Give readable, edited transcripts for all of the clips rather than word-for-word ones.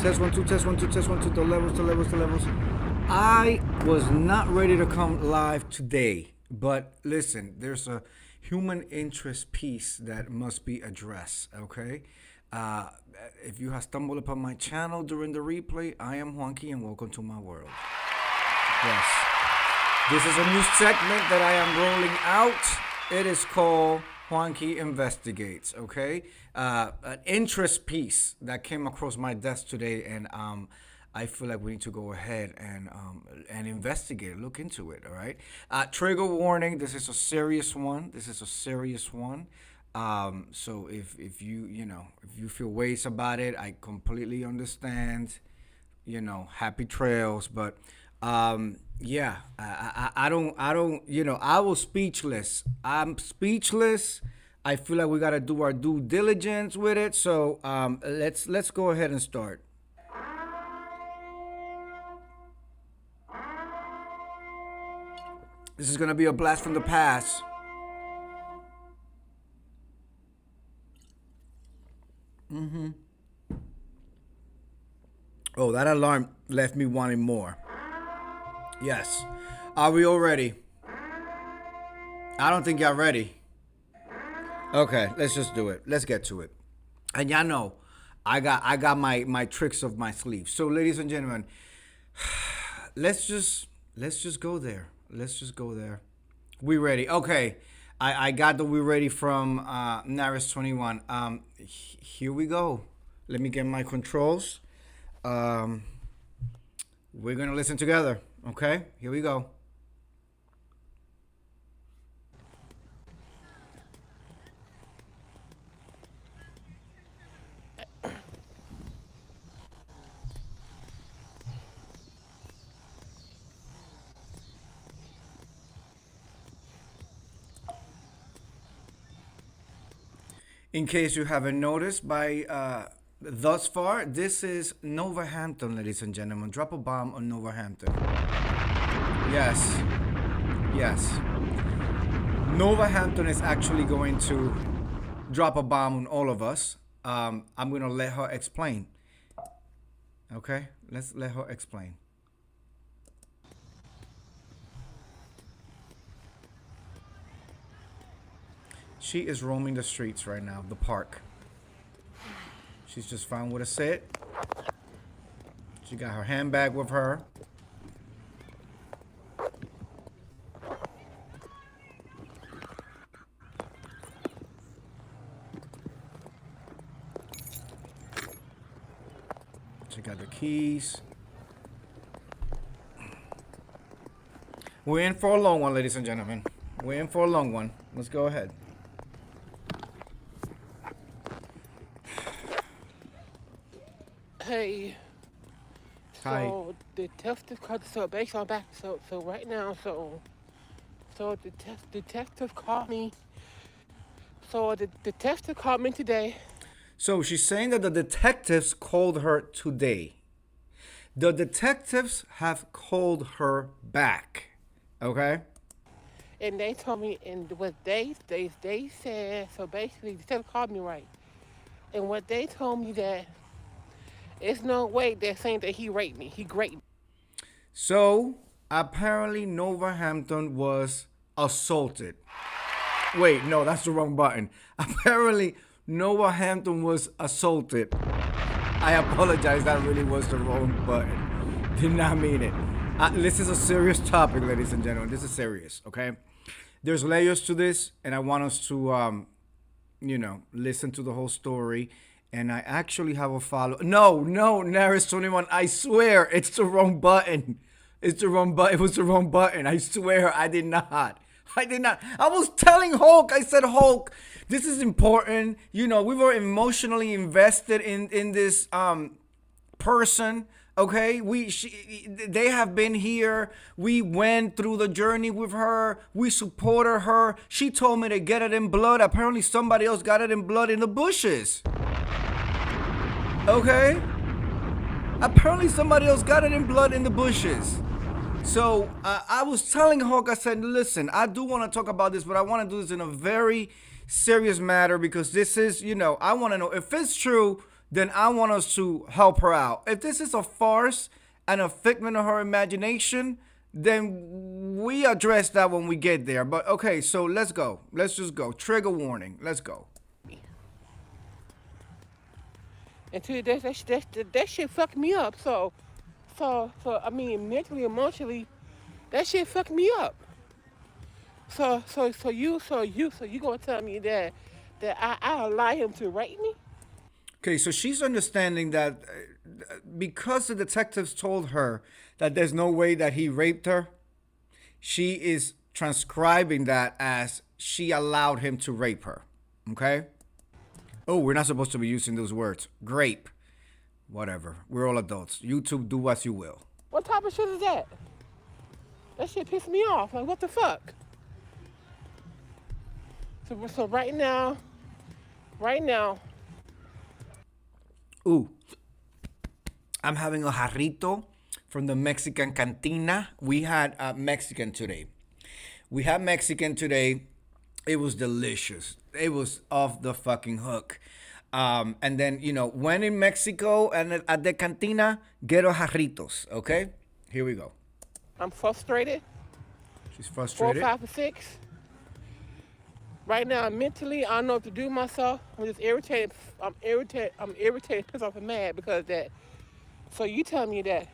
Test one, two, test one, two, test one, two. The levels, the levels, the levels. I was not ready to come live today, but listen, there's a human interest piece that must be addressed, okay? Uh, if you have stumbled upon my channel during the replay, I am Juanki and welcome to my world. Yes. This is a new segment that I am rolling out. It is called Juanki Investigates, okay? An interest piece that came across my desk today, and I feel like we need to go ahead and investigate, look into it, all right? Trigger warning, this is a serious one. This is a serious one. So if you feel ways about it, I completely understand. Happy trails, but yeah, I don't, I was speechless. I'm speechless. I feel like we gotta do our due diligence with it. So let's go ahead and start. This is gonna be a blast from the past. Oh, that alarm left me wanting more. Yes. Are we all ready? I don't think y'all ready. Okay, let's just do it. Let's get to it. And y'all know, I got my tricks of my sleeve. So, ladies and gentlemen, let's just go there. Let's just go there. We ready? Okay. I got the we ready from Naris 21. Here we go. Let me get my controls. We're gonna listen together. Okay, here we go. In case you haven't noticed by thus far, this is Novahampton, ladies and gentlemen. Drop a bomb on Novahampton. Yes. Yes. Novahampton is actually going to drop a bomb on all of us. I'm going to let her explain. Okay? Let's let her explain. She is roaming the streets right now, the park. She's just found where to sit. She got her handbag with her. She got the keys. We're in for a long one, ladies and gentlemen. We're in for a long one. Let's go ahead. Hey. Hi. So the detective called. So basically, I'm back. So right now, so the detective called me. So the detective called me today. So she's saying that the detectives called her today. The detectives have called her back. Okay? And they told me, and what they said, so basically, the detective called me, right? And what they told me that, it's no way they're saying that he raped me. He raped me. So apparently Novahampton was assaulted. Wait, no, that's the wrong button. Apparently Novahampton was assaulted. I apologize, that really was the wrong button. Did not mean it. This is a serious topic, ladies and gentlemen. This is serious, okay? There's layers to this, and I want us to, listen to the whole story. And I actually have a follow. No, Naris 21. I swear it's the wrong button. It's the wrong button. It was the wrong button. I swear I did not. I was telling Hulk. I said, Hulk, this is important. We were emotionally invested in this person. Okay, they have been here. We went through the journey with her. We supported her. She told me to get it in blood. Apparently somebody else got it in blood in the bushes. Okay? Apparently somebody else got it in blood in the bushes. So I was telling Hawk, I said, listen, I do want to talk about this, but I want to do this in a very serious matter because this is, I want to know if it's true. then I want us to help her out. If this is a farce and a figment of her imagination, then we address that when we get there. But okay, so let's go. Let's just go. Trigger warning. Let's go. And that shit fucked me up. So I mean, mentally, emotionally, that shit fucked me up. So you gonna tell me that I allow him to rape me? Okay, so she's understanding that because the detectives told her that there's no way that he raped her, she is transcribing that as she allowed him to rape her. Okay? Oh, we're not supposed to be using those words. Grape. Whatever. We're all adults. YouTube, do as you will. What type of shit is that? That shit pissed me off. Like, what the fuck? So right now, Ooh. I'm having a jarrito from the Mexican cantina. We had Mexican today. It was delicious. It was off the fucking hook. And then, when in Mexico and at the cantina, get a jarritos, okay? Here we go. I'm frustrated. She's 4, frustrated. 5, or 6. Right now, mentally, I don't know what to do with myself. I'm just irritated. I'm irritated, pissed off, and mad because that. So you tell me that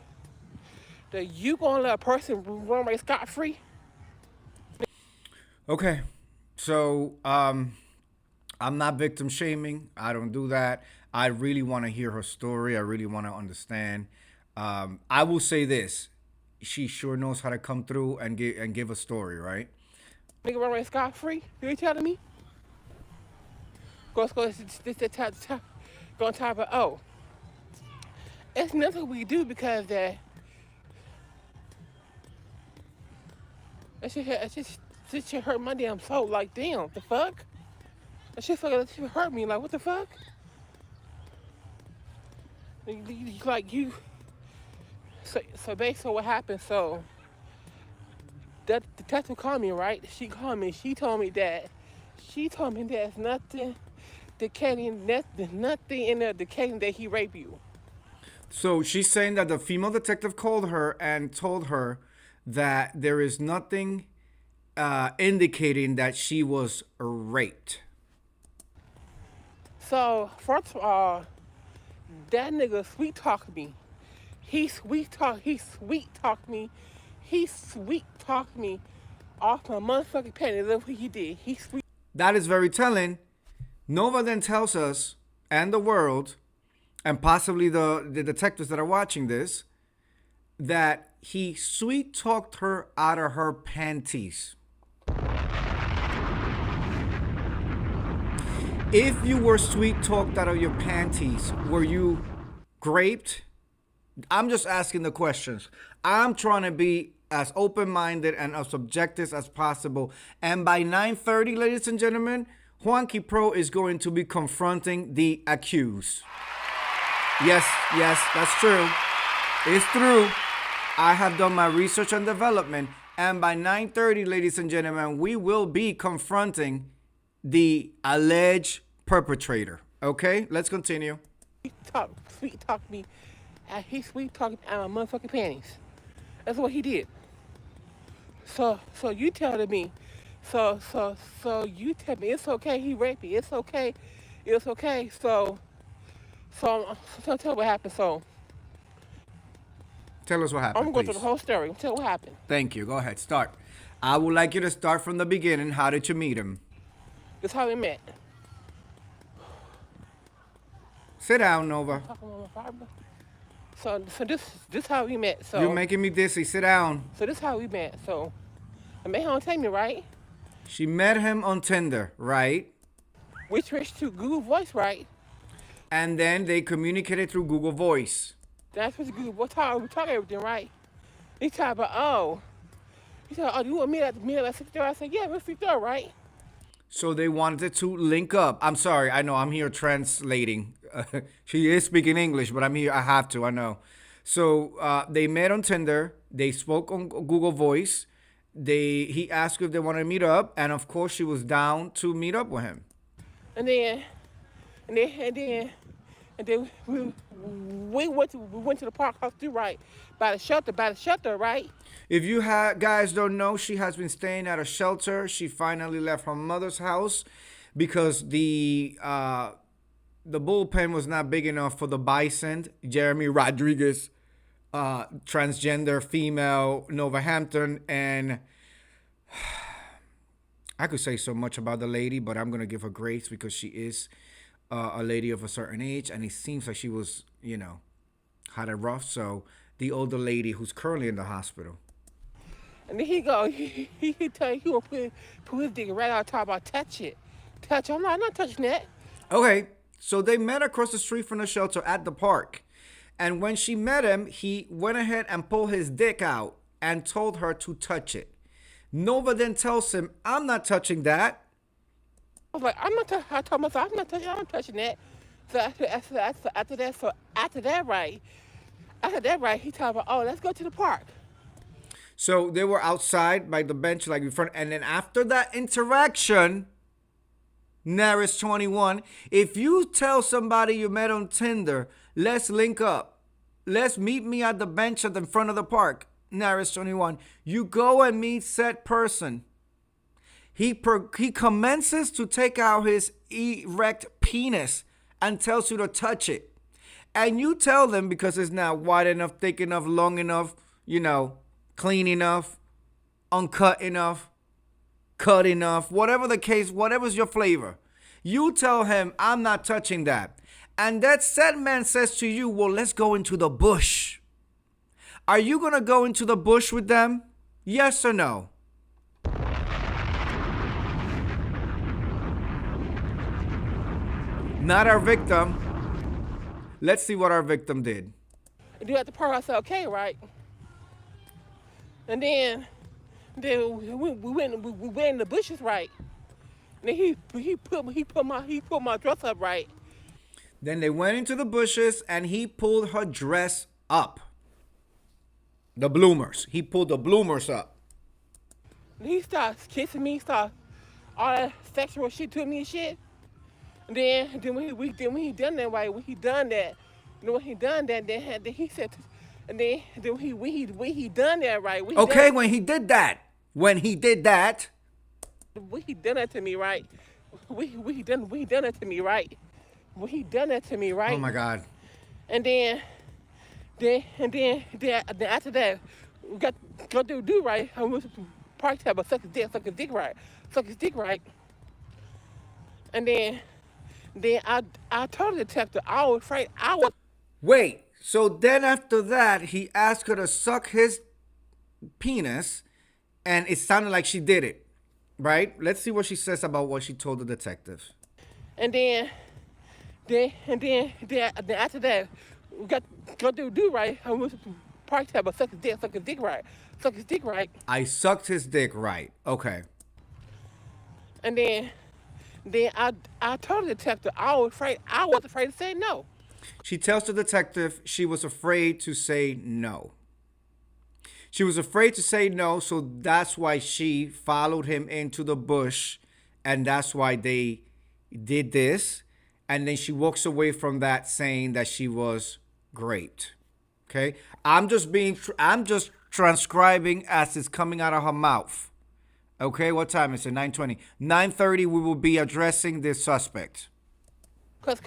you gonna let a person run away scot-free? Okay. So, I'm not victim shaming. I don't do that. I really want to hear her story. I really want to understand. I will say this. She sure knows how to come through and give a story, right? Nigga run away scot-free? You telling me? Go type of, oh. It's nothing we do because that shit hurt my damn soul. Like, damn, the fuck? That shit hurt me. Like, what the fuck? Like, you. So basically what happened, so that detective called me, right? She called me. She told me there's nothing indicating that he raped you. So she's saying that the female detective called her and told her that there is nothing indicating that she was raped. So first of all, that nigga sweet talked me. He sweet talked me off my motherfucking panties. That's what he did. That is very telling. Nova then tells us and the world, and possibly the detectives that are watching this, that he sweet talked her out of her panties. If you were sweet talked out of your panties, were you raped? I'm just asking the questions. I'm trying to be as open-minded and as objective as possible. And by 9:30, ladies and gentlemen, Juanki Pro is going to be confronting the accused. Yes, that's true. It's true. I have done my research and development. And by 9:30, ladies and gentlemen, we will be confronting the alleged perpetrator. Okay, let's continue. Sweet talked me. He sweet talked me out of my motherfucking panties. That's what he did. So you telling me, so you tell me it's okay. He raped me. It's okay. So tell me what happened. So Tell us what happened. I'm gonna go please. through the whole story. Tell what happened. Thank you. Go ahead. Start. I would like you to start from the beginning. How did you meet him? This how we met. Sit down, Nova. So this how we met. So You're making me dizzy. Sit down. So this how we met. So I met her on Tinder, right? She met him on Tinder, right? We switched to Google Voice, right? And then they communicated through Google Voice. That's what's good. We talk everything, right? He talk about, he said, you want me at 6:30? I said, yeah, we're 6:30, right? So they wanted to link up. I'm sorry. I know I'm here translating. She is speaking English, but I'm here. I have to. I know. So they met on Tinder. They spoke on Google Voice. He asked if they wanted to meet up, and of course she was down to meet up with him. And then And then we went to the park across the street, right, by the shelter, right. If you guys don't know, she has been staying at a shelter. She finally left her mother's house because the bullpen was not big enough for the bison. Jeremy Rodriguez, transgender female, Nova Hampton, and I could say so much about the lady, but I'm gonna give her grace because she is a lady of a certain age, and it seems like she was, had it rough. So the older lady who's currently in the hospital. And then he tell you he will put his dick right on top about touch it. Touch it. I'm not touching that. Okay, so they met across the street from the shelter at the park. And when she met him, he went ahead and pulled his dick out and told her to touch it. Nova then tells him, I'm not touching that. I was like, I told myself, I'm not touching that. So after that, right, he told me, oh, let's go to the park. So they were outside by the bench, like in front. And then after that interaction, Naris 21, if you tell somebody you met on Tinder, let's link up. Let's meet me at the bench at the front of the park. Naris 21, you go and meet said person. He commences to take out his erect penis and tells you to touch it. And you tell them because it's not wide enough, thick enough, long enough, clean enough, uncut enough, cut enough, whatever the case, whatever's your flavor. You tell him, I'm not touching that. And that said man says to you, well, let's go into the bush. Are you going to go into the bush with them? Yes or no? Not our victim. Let's see what our victim did. And then at the park, I said, okay, right. And then we went in the bushes, right. And then he put my dress up, right. Then they went into the bushes and he pulled her dress up. The bloomers. He pulled the bloomers up. And he starts kissing me, starts all that sexual shit to me and shit. And then when he done that, right, then he said, and then when he done that, right. When he did that. When he done that to me, right. When he done that to me, right. When he done that to me, right. Oh my God. And then after that, we got to do right. I went to the park to have a suck his dick right. And then I told the detective I was afraid I was. Wait, so then after that, he asked her to suck his penis, and it sounded like she did it, right? Let's see what she says about what she told the detective. And then after that, we got to do right. I went to the park to have a suck his dick right. I sucked his dick right. Okay. And then I told the detective I was afraid to say no. She tells the detective she was afraid to say no. She was afraid to say no, so that's why she followed him into the bush, and that's why they did this. And then she walks away from that saying that she was raped. Okay? I'm just transcribing as it's coming out of her mouth. Okay, what time is it? 9:20. 9:30, we will be addressing this suspect. Cause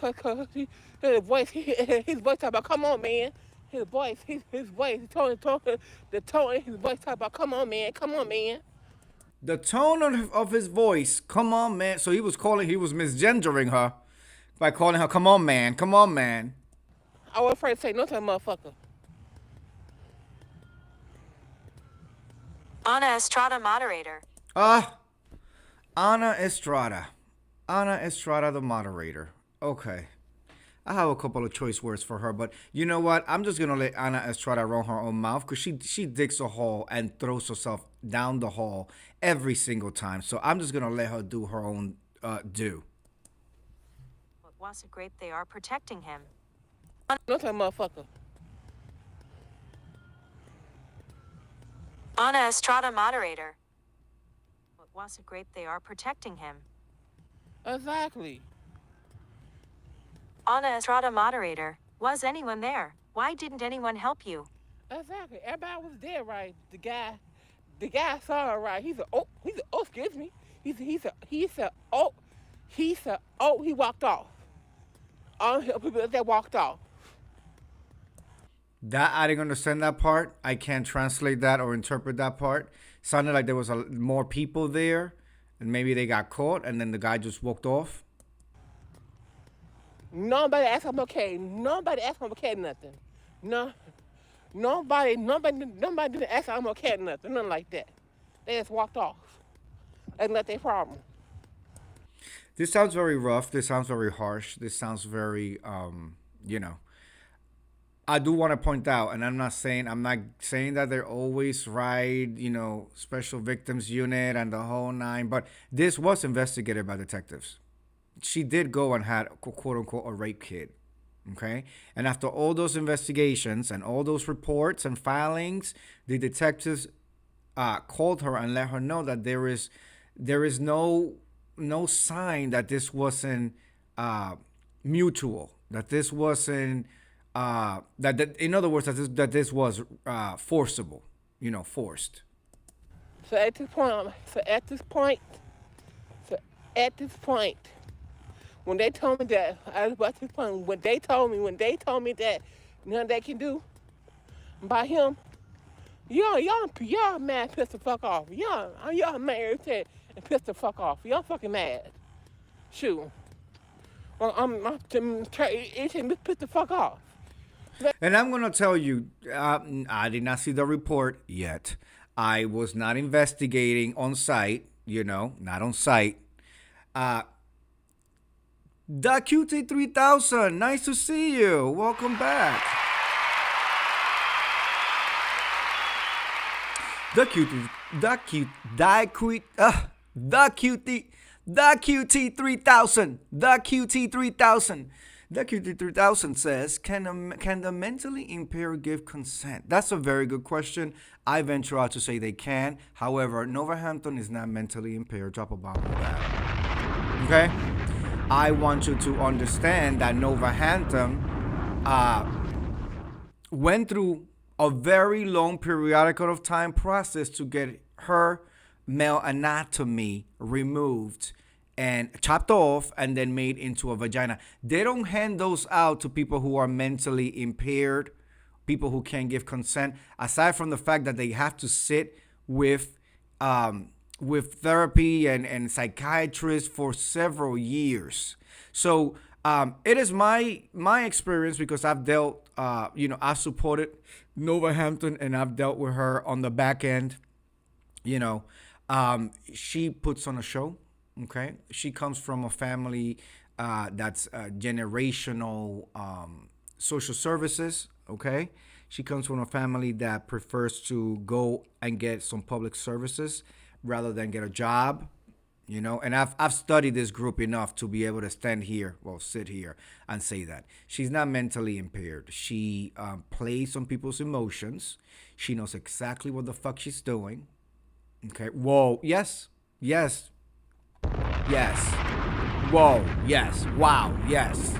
his voice talk about, come on, man. His voice, the tone in his voice talk about, come on, man. The tone of his voice, come on, man. So he was misgendering her by calling her, come on, man. I was afraid to say no to that motherfucker. Ana Estrada, moderator. Ana Estrada, the moderator. Okay. I have a couple of choice words for her, but you know what? I'm just going to let Ana Estrada run her own mouth because she digs a hole and throws herself down the hall every single time. So I'm just going to let her do her own do. It wasn't great. They are protecting him. No to that motherfucker. Ana Estrada, moderator. It wasn't great. They are protecting him. Exactly. Anna Estrada moderator. Was anyone there? Why didn't anyone help you? Exactly. Everybody was there, right? The guy saw her, right? He said, excuse me. He walked off. All the people that walked off. That I didn't understand that part. I can't translate that or interpret that part. Sounded like there was more people there, and maybe they got caught, and then the guy just walked off. Nobody asked him okay. Nobody asked him okay nothing. No, nobody didn't ask him okay nothing. Nothing like that. They just walked off and let their problem. This sounds very rough. This sounds very harsh. This sounds very, you know. I do want to point out, and I'm not saying that they're always right, you know, special victims unit and the whole nine, but this was investigated by detectives. She did go and had quote unquote a rape kit. Okay. And after all those investigations and all those reports and filings, the detectives called her and let her know that there is no sign that this wasn't mutual, that this wasn't that in other words that this was forcible, you know, forced. So at this point, when they told me that, when they told me that nothing they can do by him, y'all mad, pissed the fuck off. Y'all mad irritated and pissed the fuck off. Y'all fucking mad. Shoot. Well, I'm pissed the fuck off. And I'm going to tell you, I did not see the report yet. I was not investigating on site, you know, not on site. The QT3000, nice to see you. Welcome back. The QT3000. The QT3000 says, can the mentally impaired give consent? That's a very good question. I venture out to say they can. However, Novahampton is not mentally impaired. Drop a bomb on that. Okay? I want you to understand that Novahampton went through a very long periodical of time process to get her male anatomy removed and chopped off and then made into a vagina. They don't hand those out to people who are mentally impaired, people who can't give consent, aside from the fact that they have to sit with therapy and psychiatrists for several years. So it is my experience, because I've dealt, I've supported Novahampton and I've dealt with her on the back end. You know, she puts on a show. Okay, she comes from a family that's generational social services. Okay, she comes from a family that prefers to go and get some public services rather than get a job. You know, and I've studied this group enough to be able to sit here and say that she's not mentally impaired. She plays on people's emotions. She knows exactly what the fuck she's doing. Okay. Whoa. Yes. Yes. Yes. Whoa. Yes. Wow. Yes.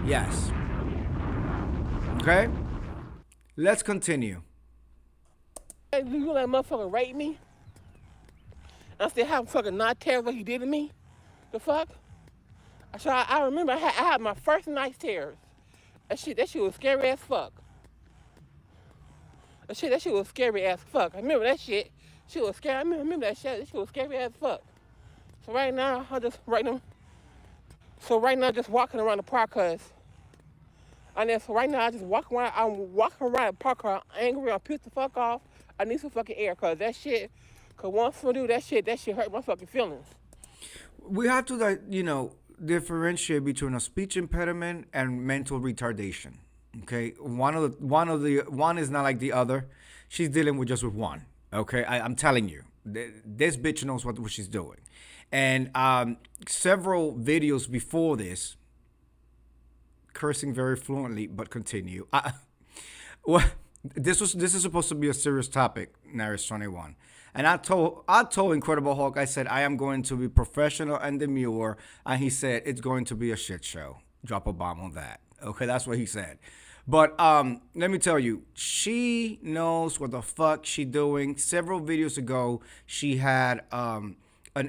Yes. Okay. Let's continue. Hey, you let motherfucker rape me? I still have fucking not terrors what he did to me. The fuck? So I remember I had my first night terrors. That shit was scary as fuck. That shit was scary as fuck. I remember that shit. Shit was scary. I remember that shit. That shit was scary as fuck. So right now, just walking around the park, so right now I just walk around. I'm walking around the park, cause I'm angry. I'm pissed the fuck off. I need some fucking air, cause that shit. Cause once I do that shit hurt my fucking feelings. We have to, differentiate between a speech impediment and mental retardation. Okay, one is not like the other. She's dealing with one. Okay, I'm telling you, this bitch knows what she's doing. And several videos before this, cursing very fluently, but continue. This is supposed to be a serious topic, Naris 21. And I told Incredible Hulk, I said, I am going to be professional and demure. And he said, it's going to be a shit show. Drop a bomb on that. Okay, that's what he said. But let me tell you, she knows what the fuck she doing. Several videos ago, she had an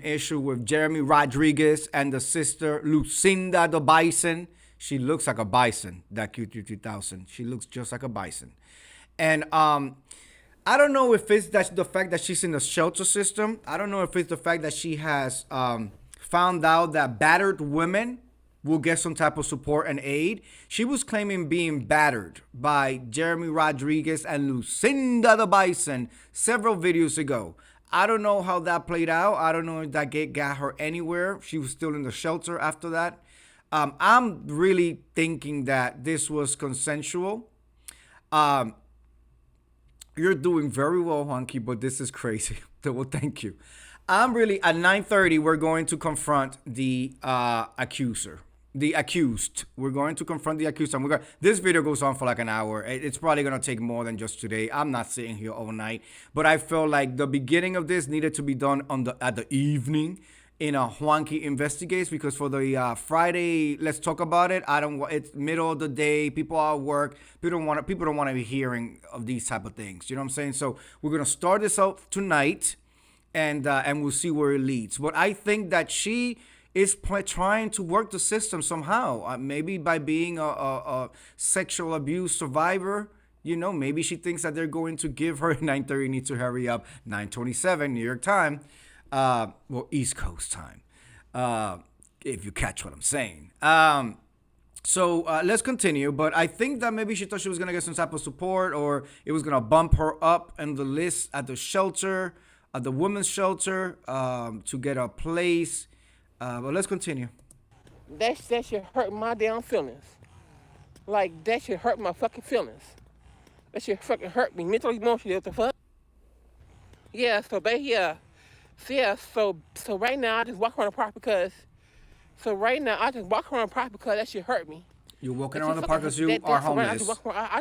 issue with Jeremy Rodriguez and the sister Lucinda the Bison. She looks like a bison, that Q3000. She looks just like a bison. And I don't know if it's that the fact that she's in the shelter system. I don't know if it's the fact that she has found out that battered women will get some type of support and aid. She was claiming being battered by Jeremy Rodriguez and Lucinda the Bison several videos ago. I don't know how that played out. I don't know if that got her anywhere. She was still in the shelter after that. I'm really thinking that this was consensual. You're doing very well, Juanki, but this is crazy. Well, thank you. I'm really, at 9:30, we're going to confront the accuser. The accused. We're going to confront the accused. And this video goes on for like an hour. It's probably going to take more than just today. I'm not sitting here all night. But I felt like the beginning of this needed to be done at the evening in a Juanki Investigates, because for the Friday, let's talk about it. It's middle of the day. People are at work. People don't want to be hearing of these type of things. You know what I'm saying? So we're going to start this out tonight, and we'll see where it leads. But I think that she is trying to work the system somehow. Maybe by being a sexual abuse survivor. You know, maybe she thinks that they're going to give her 9:30. Need to hurry up. 9:27 New York time. Well, East Coast time. If you catch what I'm saying. So let's continue. But I think that maybe she thought she was gonna get some type of support, or it was gonna bump her up in the list at the shelter, at the women's shelter, to get a place. But let's continue. That should hurt my damn feelings. Like, that should hurt my fucking feelings. That should fucking hurt me mentally, emotionally. What the fuck? Yeah, so so right now I just walk around the park because that shit hurt me. You're walking around the park because you are homeless. I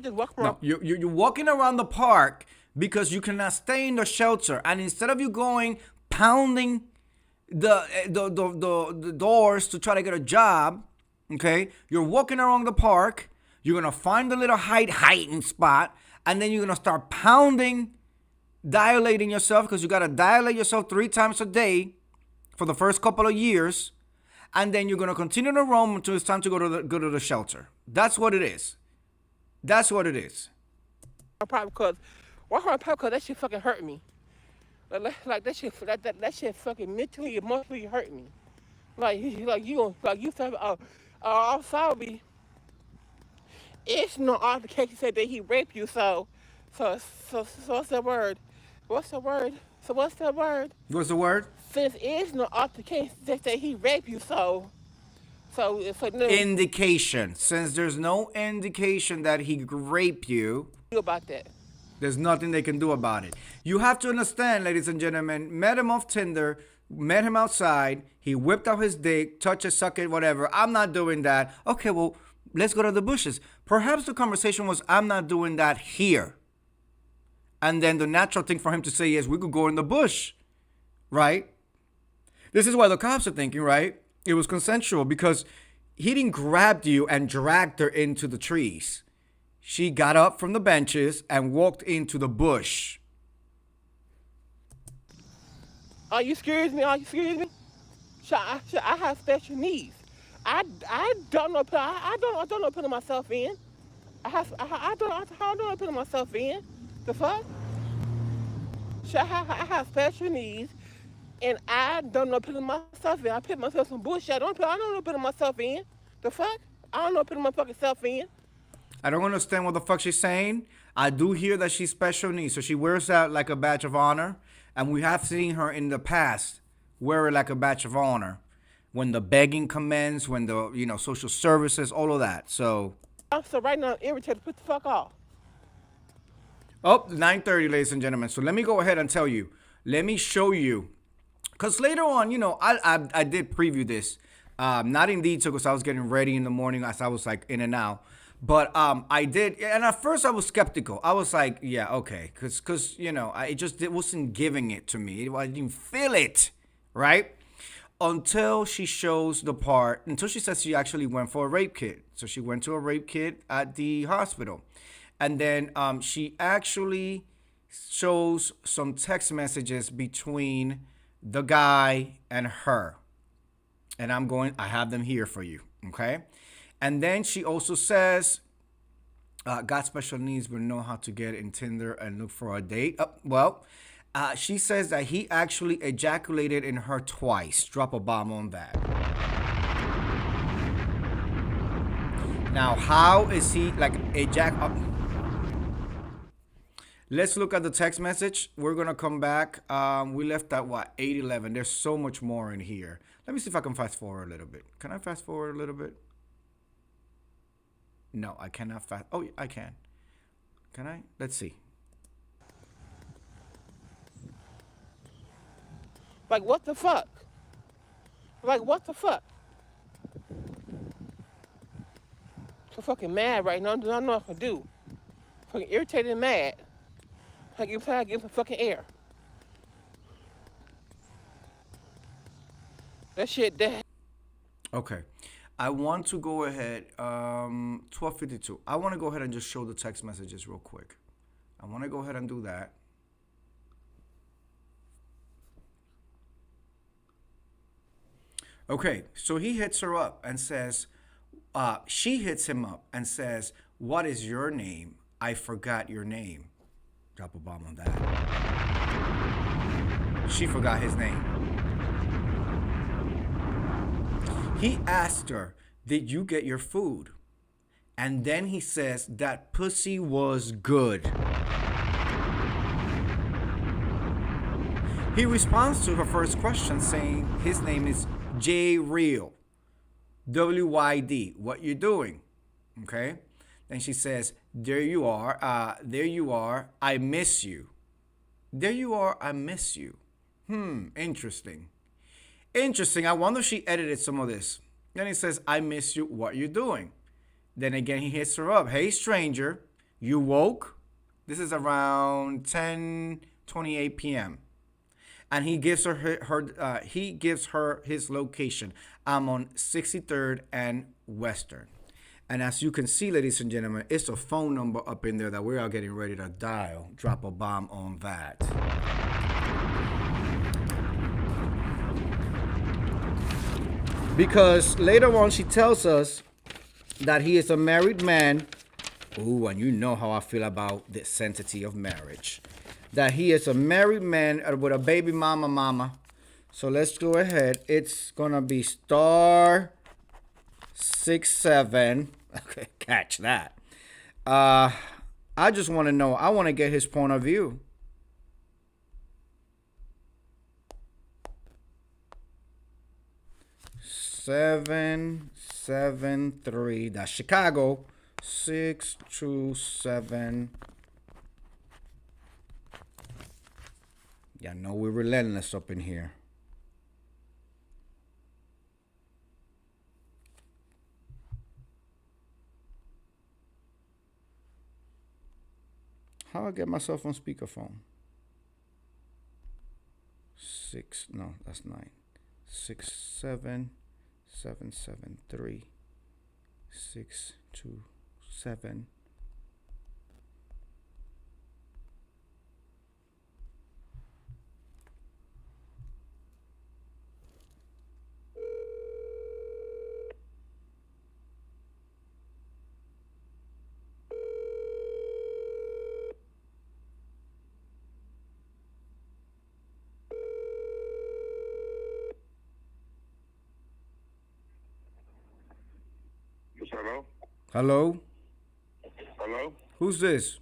just walk around. No, you're walking around the park because you cannot stay in the shelter, and instead of you going pounding the doors to try to get a job, okay, you're walking around the park. You're gonna find a little hiding spot, and then you're gonna start pounding, dilating yourself, because you gotta dilate yourself 3 times a day for the first couple of years, and then you're gonna continue to roam until it's time to go to the shelter. That's what it is. That's what it is. Probably because that shit fucking hurt me. Like that shit fucking mentally, emotionally hurt me. You said, I'm sorry. It's no altercation said that he raped you, so what's the word? What's the word? So what's the word? What's the word? Since it's no altercation that he raped you, so no. Indication. Since there's no indication that he raped you, About that. there's nothing they can do about it. You have to understand, ladies and gentlemen, met him off Tinder, met him outside, he whipped out his dick, touch it, suck it, whatever. I'm not doing that. Okay, well, let's go to the bushes. Perhaps the conversation was, I'm not doing that here. And then the natural thing for him to say is, we could go in the bush, right? This is why the cops are thinking, right? It was consensual because he didn't grab you and dragged her into the trees. She got up from the benches and walked into the bush. Are you excuse me? I have special needs. I don't know. I don't know putting myself in. I don't know putting myself in. The fuck? I have special needs, and I don't know putting myself in. I put myself in some bullshit. I don't know putting myself in. The fuck? I don't know putting my fucking self in. I don't understand what the fuck she's saying. I do hear that she's special needs, so she wears that like a badge of honor, and we have seen her in the past wear it like a badge of honor when the begging commenced, when the social services, all of that. So right now I'm irritated. Put the fuck off. Oh, 9:30, ladies and gentlemen. So let me go ahead and tell you. Let me show you. Because later on, I did preview this. Not in detail because I was getting ready in the morning as I was like in and out. But I did. And at first I was skeptical. I was like, yeah, okay. Because it wasn't giving it to me. I didn't feel it. Right? until she shows the part, until she says she actually went for a rape kit. So she went to a rape kit at the hospital. And then she actually shows some text messages between the guy and her. And I have them here for you, okay? And then she also says, got special needs but know how to get in Tinder and look for a date. She says that he actually ejaculated in her twice. Drop a bomb on that. Now, how is he like Let's look at the text message. We're going to come back. We left at what? 8:11. There's so much more in here. Let me see if I can fast forward a little bit. Can I fast forward a little bit? No, I cannot fast. Oh, I can. Can I? Let's see. Like, what the fuck? Like, what the fuck? So fucking mad right now. I don't know what to do. Fucking irritated and mad. I give some fucking air. That shit dead. Okay. I want to go ahead, 12:52. I want to go ahead and just show the text messages real quick. I want to go ahead and do that. Okay, so he hits her up and says, she hits him up and says, what is your name? I forgot your name. Drop a bomb on that. She forgot his name. He asked her, did you get your food? And then he says, that pussy was good. He responds to her first question saying his name is J Real. WYD. What you doing? Okay. Then she says, there you are. I miss you. There you are. I miss you. Interesting. Interesting. I wonder if she edited some of this. Then he says, I miss you. What you doing? Then again, he hits her up. Hey, stranger, you woke? This is around 10:28 p.m. And he gives her his location. I'm on 63rd and Western. And as you can see, ladies and gentlemen, it's a phone number up in there that we are getting ready to dial. Drop a bomb on that. Because later on, she tells us that he is a married man. Ooh, and you know how I feel about the sanctity of marriage. That he is a married man with a baby mama. So let's go ahead. It's going to be star 67. Okay, catch that. I just want to know. I want to get his point of view. Seven 773. That's Chicago. 627. Y'all know we're relentless up in here. How I get myself on speakerphone? No, that's 9. 67773 627. Hello? Hello? Hello? Who's this?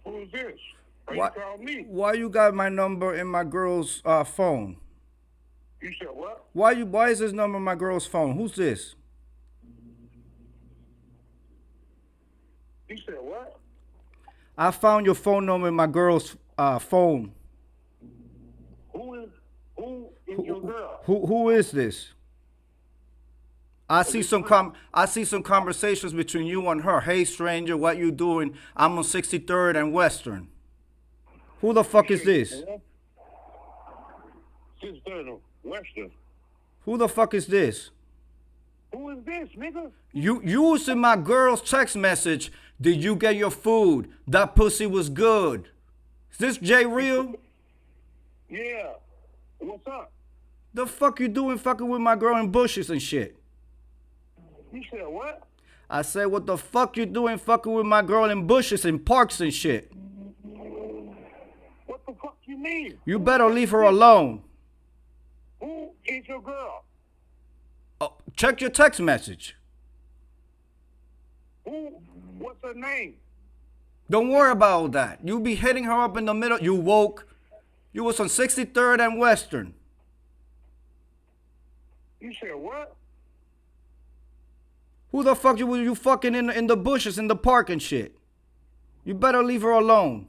Who's this? Why What? you call me? Why you got my number in my girl's phone? You said what? Why is this number in my girl's phone? Who's this? You said what? I found your phone number in my girl's phone. Who is your girl? Who is this? I see some conversations between you and her. Hey, stranger, what you doing? I'm on 63rd and Western. Who the fuck is this? 63rd and Western. Who the fuck is this? Who is this, nigga? You using my girl's text message. Did you get your food? That pussy was good. Is this Jay real? Yeah. What's up? The fuck you doing fucking with my girl in bushes and shit? You said what? I said, what the fuck you doing fucking with my girl in bushes and parks and shit? What the fuck you mean? You better leave her alone. Who is your girl? Oh, check your text message. Who? What's her name? Don't worry about all that. You be hitting her up in the middle. You woke. You was on 63rd and Western. You said what? Who the fuck were you fucking in the bushes in the park and shit? You better leave her alone.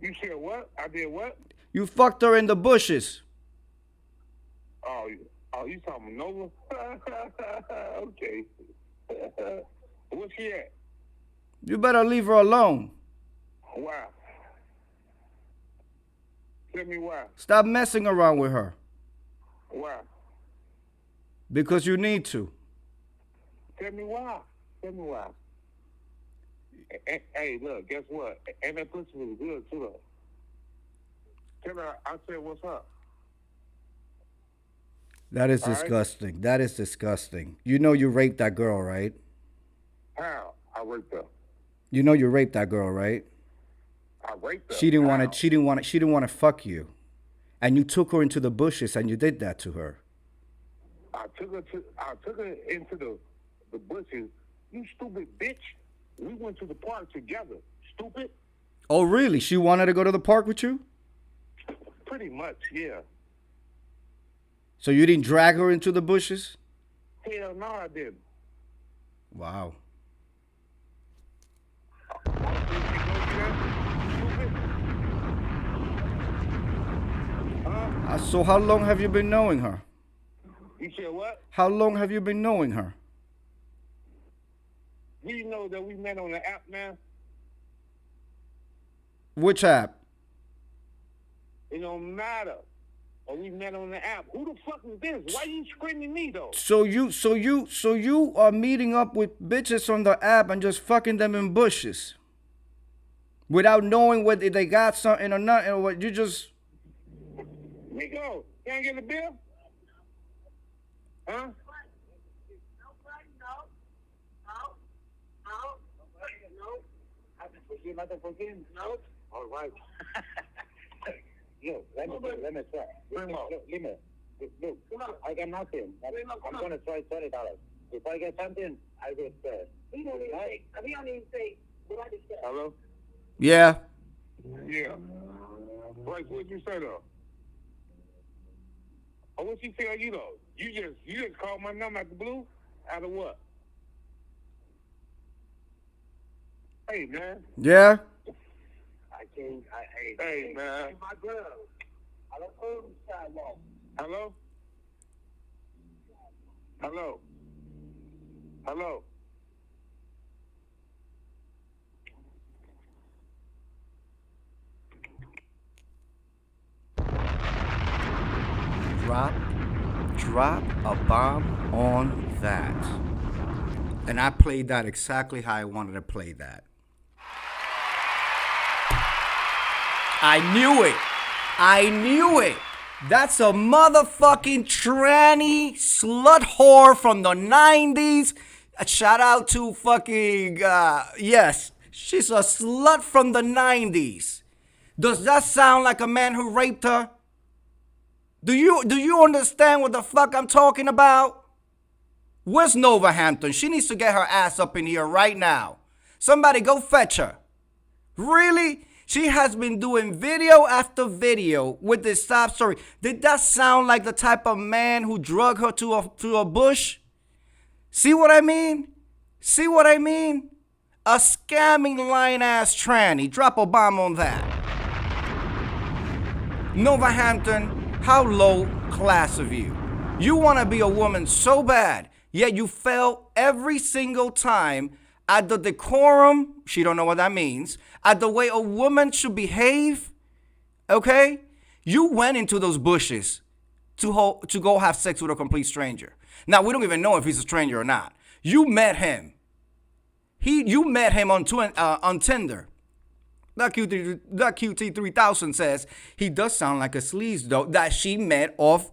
You said what? I did what? You fucked her in the bushes. Oh, you talking Nova? Okay. Where's she at? You better leave her alone. Why? Tell me why. Stop messing around with her. Why? Because you need to. Tell me why. Tell me why. Hey, look, guess what? And that pussy was good, too, though. Tell her I said, what's up? That is All right. disgusting. That is disgusting. You know you raped that girl, right? How? I raped her. You know you raped that girl, right? I raped her. She didn't How? want to. She didn't want to fuck you, and you took her into the bushes and you did that to her. I took her into the bushes. You stupid bitch. We went to the park together. Stupid. Oh, really? She wanted to go to the park with you? Pretty much, yeah. So you didn't drag her into the bushes? Hell no, I didn't. Wow. So how long have you been knowing her? You said what? How long have you been knowing her? You know that we met on the app, man? Which app? It don't matter. Or we met on the app. Who the fuck is this? Why you screaming me though? So you are meeting up with bitches on the app and just fucking them in bushes without knowing whether they got something or not, or what? You just. Nico, you ain't get a bill? Huh? No. All right. Yo, let me try. Look, I got nothing. I'm gonna try $20. If I get something, I will spare. We don't even say what I just said. Hello? Yeah. Yeah. Right, what'd you say though? Or what she tell you though? You just called my number out the blue? Out of what? Hey man. Yeah. Hey man. My girl. I don't own the sidewalk. Hello? Hello? Hello? Drop a bomb on that. And I played that exactly how I wanted to play that. I knew it. That's a motherfucking tranny slut whore from the 90s. A shout out to fucking, yes, she's a slut from the 90s. Does that sound like a man who raped her? Do you understand what the fuck I'm talking about? Where's Novahampton? She needs to get her ass up in here right now. Somebody go fetch her. Really? She has been doing video after video with this sob story. Did that sound like the type of man who drug her to a bush? See what I mean? A scamming lying-ass tranny. Drop a bomb on that. Novahampton, how low class of you. You want to be a woman so bad, yet you fail every single time at the decorum, she don't know what that means, at the way a woman should behave, okay? You went into those bushes to go have sex with a complete stranger. Now, we don't even know if he's a stranger or not. You met him. You met him on Tinder. That QT3000 says he does sound like a sleaze, though, that she met off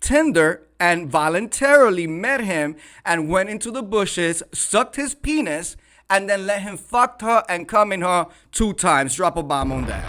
Tinder and voluntarily met him and went into the bushes, sucked his penis, and then let him fuck her and come in her 2 times. Drop a bomb on that.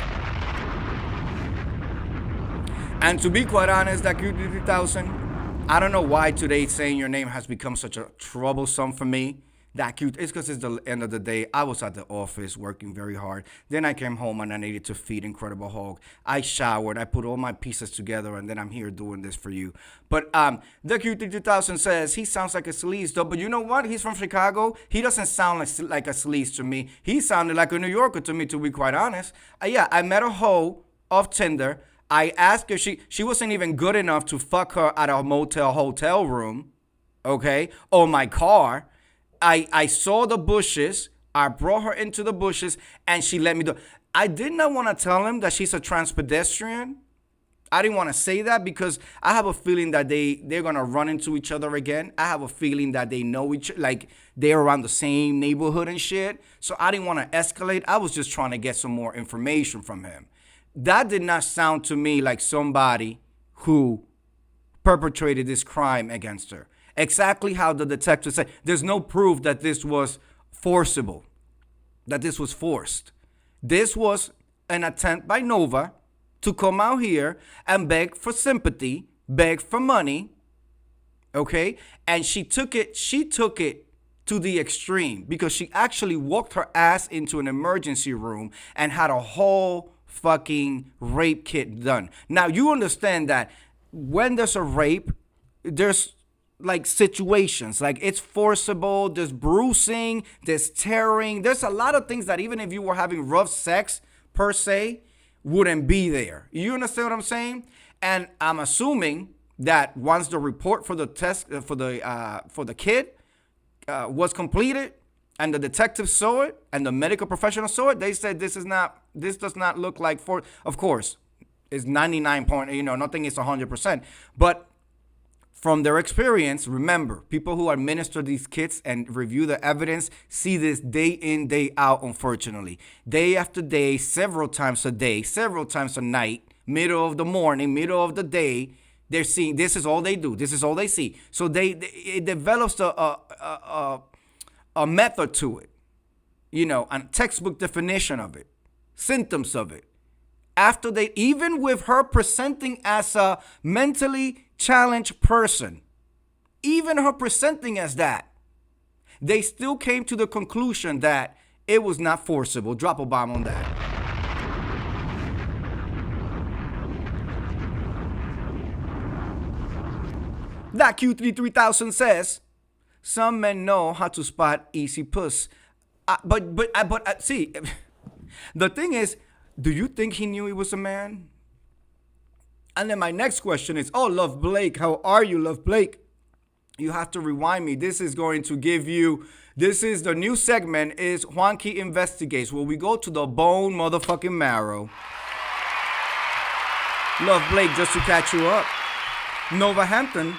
And to be quite honest, that QT3000, I don't know why today saying your name has become such a troublesome for me. That cute. It's because it's the end of the day. I was at the office working very hard. Then I came home and I needed to feed Incredible Hulk. I showered. I put all my pieces together, and then I'm here doing this for you. But the QT2000 says he sounds like a sleaze, though. But you know what? He's from Chicago. He doesn't sound like a sleaze to me. He sounded like a New Yorker to me, to be quite honest. Yeah, I met a hoe off Tinder. I asked her. She wasn't even good enough to fuck her at a hotel room, okay, or my car. I saw the bushes. I brought her into the bushes, and she let me do. I did not want to tell him that she's a trans pedestrian. I didn't want to say that because I have a feeling that they're gonna run into each other again. I have a feeling that they know like they're around the same neighborhood and shit. So I didn't want to escalate. I was just trying to get some more information from him. That did not sound to me like somebody who perpetrated this crime against her. Exactly how the detective said. There's no proof that this was forcible, that this was forced. This was an attempt by Nova to come out here and beg for sympathy, beg for money, okay? And she took it to the extreme because she actually walked her ass into an emergency room and had a whole fucking rape kit done. Now, you understand that when there's a rape, there's like situations, like it's forcible, there's bruising, there's tearing, there's a lot of things that even if you were having rough sex per se, wouldn't be there. You understand what I'm saying? And I'm assuming that once the report for the test for the kid was completed and the detective saw it and the medical professional saw it, they said this does not look like of course, it's 99 point, nothing is 100%, but from their experience, remember, people who administer these kits and review the evidence see this day in, day out, unfortunately. Day after day, several times a day, several times a night, middle of the morning, middle of the day, they're seeing, this is all they do. This is all they see. So it develops a method to it, a textbook definition of it, symptoms of it. After even with her presenting as a mentally challenged person, even her presenting as that, they still came to the conclusion that it was not forcible. Drop a bomb on that. That Q3000 says, some men know how to spot easy puss. But see, the thing is, do you think he knew he was a man? And then my next question is, Love Blake, how are you, Love Blake? You have to rewind me. This is going to give you, this is the new segment, is Juanki Investigates, where we go to the bone motherfucking marrow. Love Blake, just to catch you up. Nova Hampton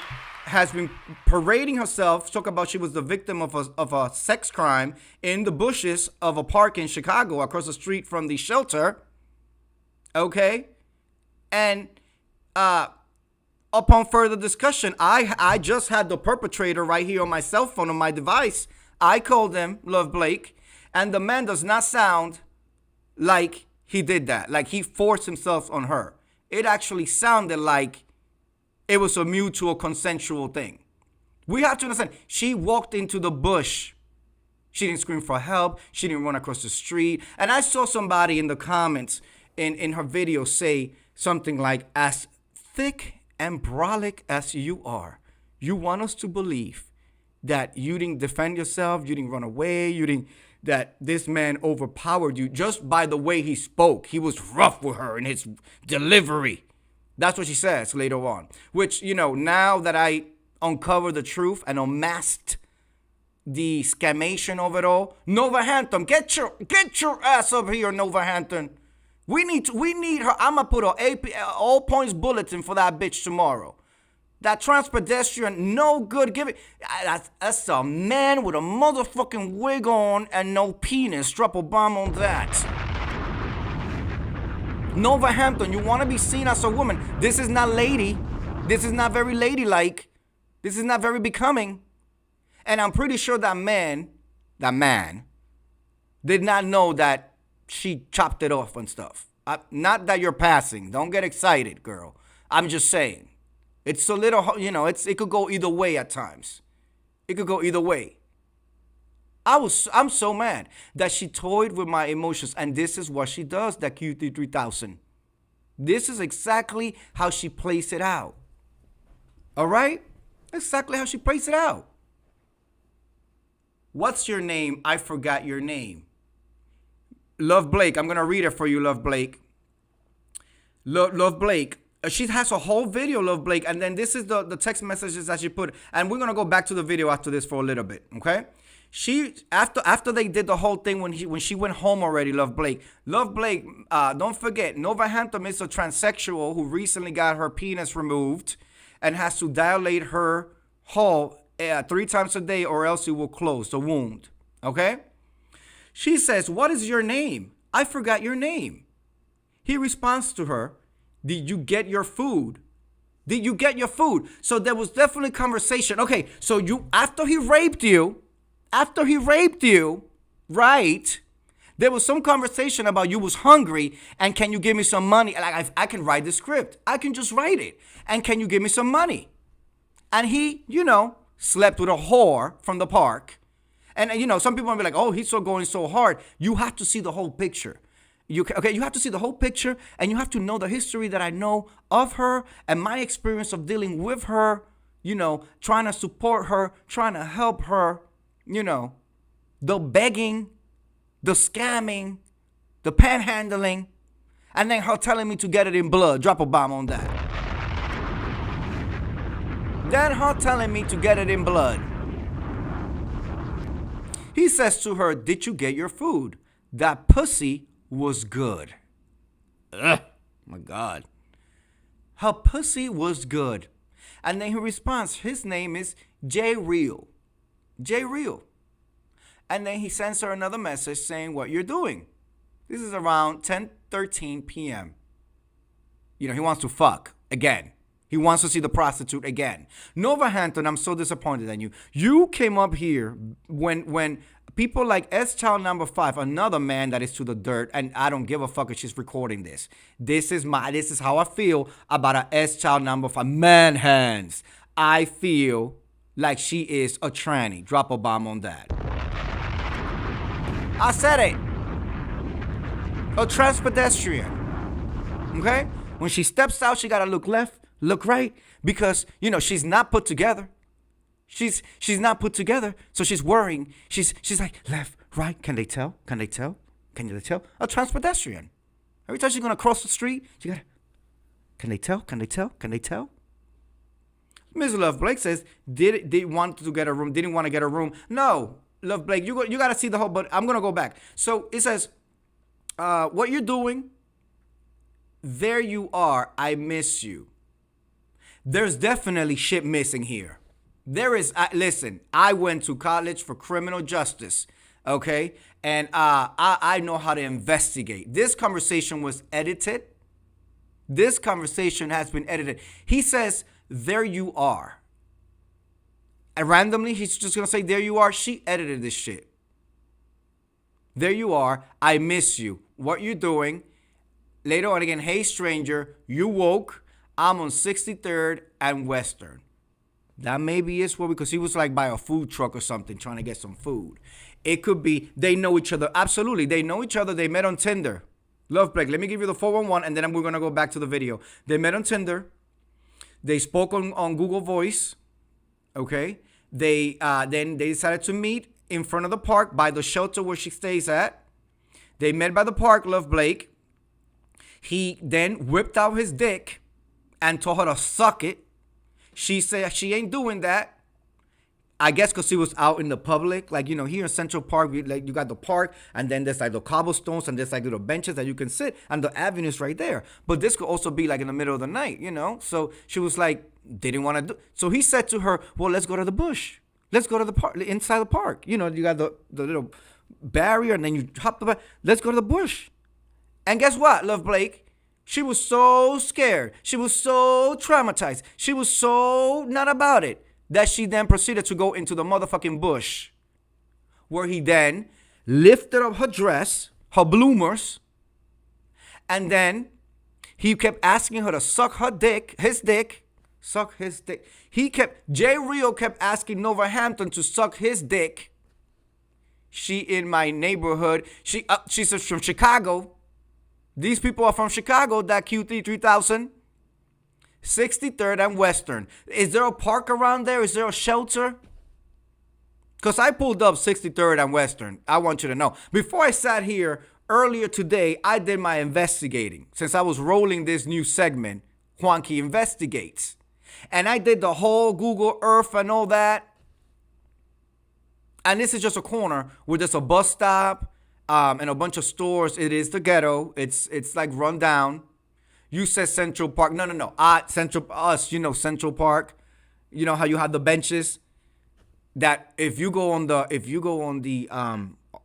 has been parading herself, talk about she was the victim of a sex crime in the bushes of a park in Chicago across the street from the shelter. Okay? And upon further discussion, I just had the perpetrator right here on my cell phone on my device. I called him Love Blake, and the man does not sound like he did that, like he forced himself on her. It actually sounded like it was a mutual consensual thing. We have to understand, she walked into the bush. She didn't scream for help. She didn't run across the street. And I saw somebody in the comments in her video say something like, as thick and brolic as you are, you want us to believe that you didn't defend yourself, you didn't run away, that this man overpowered you just by the way he spoke. He was rough with her in his delivery. That's what she says later on. Which, now that I uncover the truth and unmasked the scamation of it all, Nova Hampton, get your ass up here, Nova Hampton. We need her. I'm gonna put an all points bulletin for that bitch tomorrow. That trans pedestrian, no good. Give it. That's a man with a motherfucking wig on and no penis. Drop a bomb on that. Nova Hampton, you want to be seen as a woman. This is not lady. This is not very ladylike. This is not very becoming. And I'm pretty sure that man, did not know that she chopped it off and stuff. Not that you're passing. Don't get excited, girl. I'm just saying. It's a little, it could go either way at times. It could go either way. I'm so mad that she toyed with my emotions, and this is what she does, that QT3000. This is exactly how she plays it out. All right? Exactly how she plays it out. What's your name? I forgot your name. Love Blake. I'm going to read it for you, Love Blake. Love Blake. She has a whole video, Love Blake, and then this is the text messages that she put. And we're going to go back to the video after this for a little bit, okay? She after they did the whole thing when she went home already, Love Blake, don't forget, Nova Hampton is a transsexual who recently got her penis removed and has to dilate her hole 3 times a day or else it will close the wound, okay? She says, what is your name? I forgot your name. He responds to her, did you get your food? Did you get your food? So there was definitely conversation. Okay, so after he raped you, right? There was some conversation about you was hungry and can you give me some money? Like I can write the script. I can just write it. And can you give me some money? And he, slept with a whore from the park. And some people will be like, oh, he's going so hard. You have to see the whole picture. You have to see the whole picture, and you have to know the history that I know of her and my experience of dealing with her, trying to support her, trying to help her, the begging, the scamming, the panhandling, and then her telling me to get it in blood. Drop a bomb on that. Then her telling me to get it in blood. He says to her, did you get your food? That pussy was good. Ugh, my God. Her pussy was good. And then he responds, his name is J Real. J Real. And then he sends her another message saying what you're doing. This is around 10:13 p.m. He wants to fuck again. He wants to see the prostitute again. Nova Hampton, I'm so disappointed in you. You came up here when people like S Child number 5, another man that is to the dirt, and I don't give a fuck if she's recording this. This is how I feel about a S Child number 5. Man hands. I feel like she is a tranny. Drop a bomb on that. I said it. A trans pedestrian. Okay? When she steps out, she gotta look left, look right, because she's not put together. She's not put together, so she's worrying. She's like left, right. Can they tell? Can they tell? Can they tell? A trans pedestrian. Every time she's gonna cross the street, she gotta. Can they tell? Can they tell? Can they tell? Ms. Love Blake says, did want to get a room? Didn't want to get a room? No, Love Blake, you gotta see the whole. But I'm gonna go back. So it says, what you're doing. There you are. I miss you. There's definitely shit missing here. There is, listen, I went to college for criminal justice, okay? And I know how to investigate. This conversation was edited. This conversation has been edited. He says, there you are. And randomly, he's just going to say, there you are. She edited this shit. There you are. I miss you. What you doing? Later on again, hey, stranger, you woke. I'm on 63rd and Western. That maybe is what, because he was like by a food truck or something trying to get some food. It could be they know each other. Absolutely. They know each other. They met on Tinder. Love Blake, let me give you the 411 and then we're going to go back to the video. They met on Tinder. They spoke on Google Voice. Okay. Then they decided to meet in front of the park by the shelter where she stays at. They met by the park, Love Blake. He then whipped out his dick and told her to suck it. She said she ain't doing that. I guess because he was out in the public, like, you know, here in Central Park, like, you got the park, and then there's like the cobblestones, and there's like little benches that you can sit, and the avenue's right there. But this could also be like in the middle of the night, you know. So she was like, didn't want to do. So he said to her, "Well, let's go to the bush. Let's go to the park, inside the park. You know, you got the little barrier, and then you hop the. Let's go to the bush." And guess what, Love Blake? She was so scared. She was so traumatized. She was so not about it that she then proceeded to go into the motherfucking bush, where he then lifted up her dress, her bloomers, and then he kept asking her to suck her dick, suck his dick. Jay Rio kept asking Nova to suck his dick. She in my neighborhood. She's from Chicago. These people are from Chicago, that QT 3000. 63rd and Western. Is there a park around there? Is there a shelter? Because I pulled up 63rd and Western. I want you to know. Before I sat here earlier today, I did my investigating. Since I was rolling this new segment, Juanki Investigates. And I did the whole Google Earth and all that. And this is just a corner where there's a bus stop and a bunch of stores. It is the ghetto. It's like run down. You said Central Park. No. Central Park. You know how you have the benches that if you go on the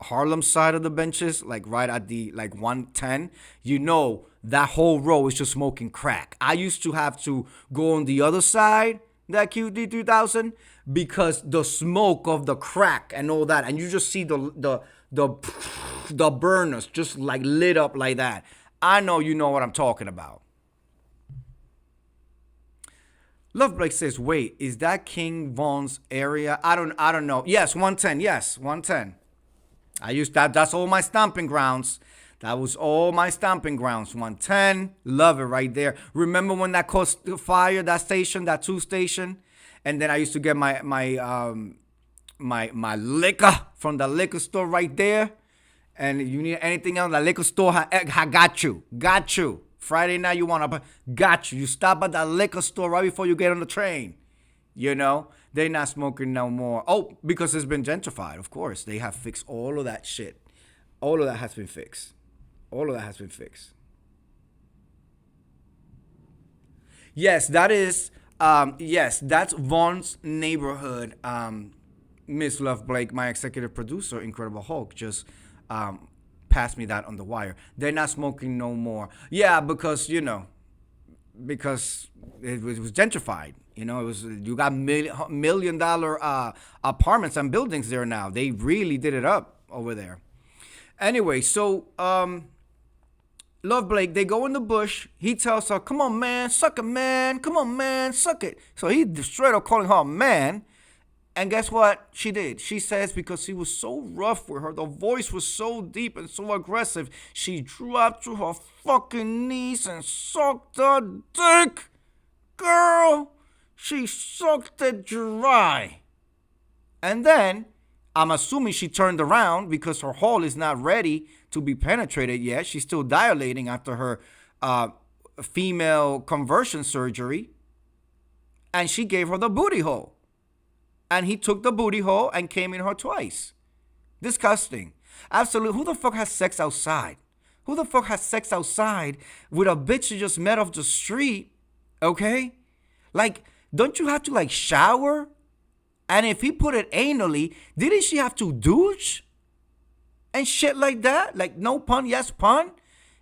Harlem side of the benches, like right at the 110, you know that whole row is just smoking crack. I used to have to go on the other side, that QD 3000, because the smoke of the crack and all that, and you just see the burners just like lit up like that. I know you know what I'm talking about. Love Blake says, wait, is that King Von's area? I don't know. Yes, 110. Yes, 110. I used that. That's all my stomping grounds. That was all my stomping grounds. 110. Love it right there. Remember when that caught fire, that station, that 2 station? And then I used to get my liquor from the liquor store right there. And you need anything else, the liquor store, I got you. Got you. Friday night, you want to, got you. You stop at the liquor store right before you get on the train. You know, they're not smoking no more. Oh, because it's been gentrified, of course. They have fixed all of that shit. All of that has been fixed. Yes, that is, that's Vaughn's neighborhood. Miss Love Blake, my executive producer, Incredible Hulk, just passed me that on the wire. They're not smoking no more. Yeah, because, you know, because it was gentrified. You know, you got $1 million apartments and buildings there now. They really did it up over there. Anyway, so Love Blake, they go in the bush. He tells her, "Come on, man, suck it, man. Come on, man, suck it." So he straight up calling her a man. And guess what she did? She says because he was so rough with her, the voice was so deep and so aggressive, she dropped to her fucking knees and sucked the dick. Girl, she sucked it dry. And then, I'm assuming she turned around because her hole is not ready to be penetrated yet. She's still dilating after her female conversion surgery. And she gave her the booty hole. And he took the booty hole and came in her twice. Disgusting. Absolutely. Who the fuck has sex outside? Who the fuck has sex outside with a bitch you just met off the street? Okay? Like, don't you have to, like, shower? And if he put it anally, didn't she have to douche? And shit like that? Like, no pun, yes pun?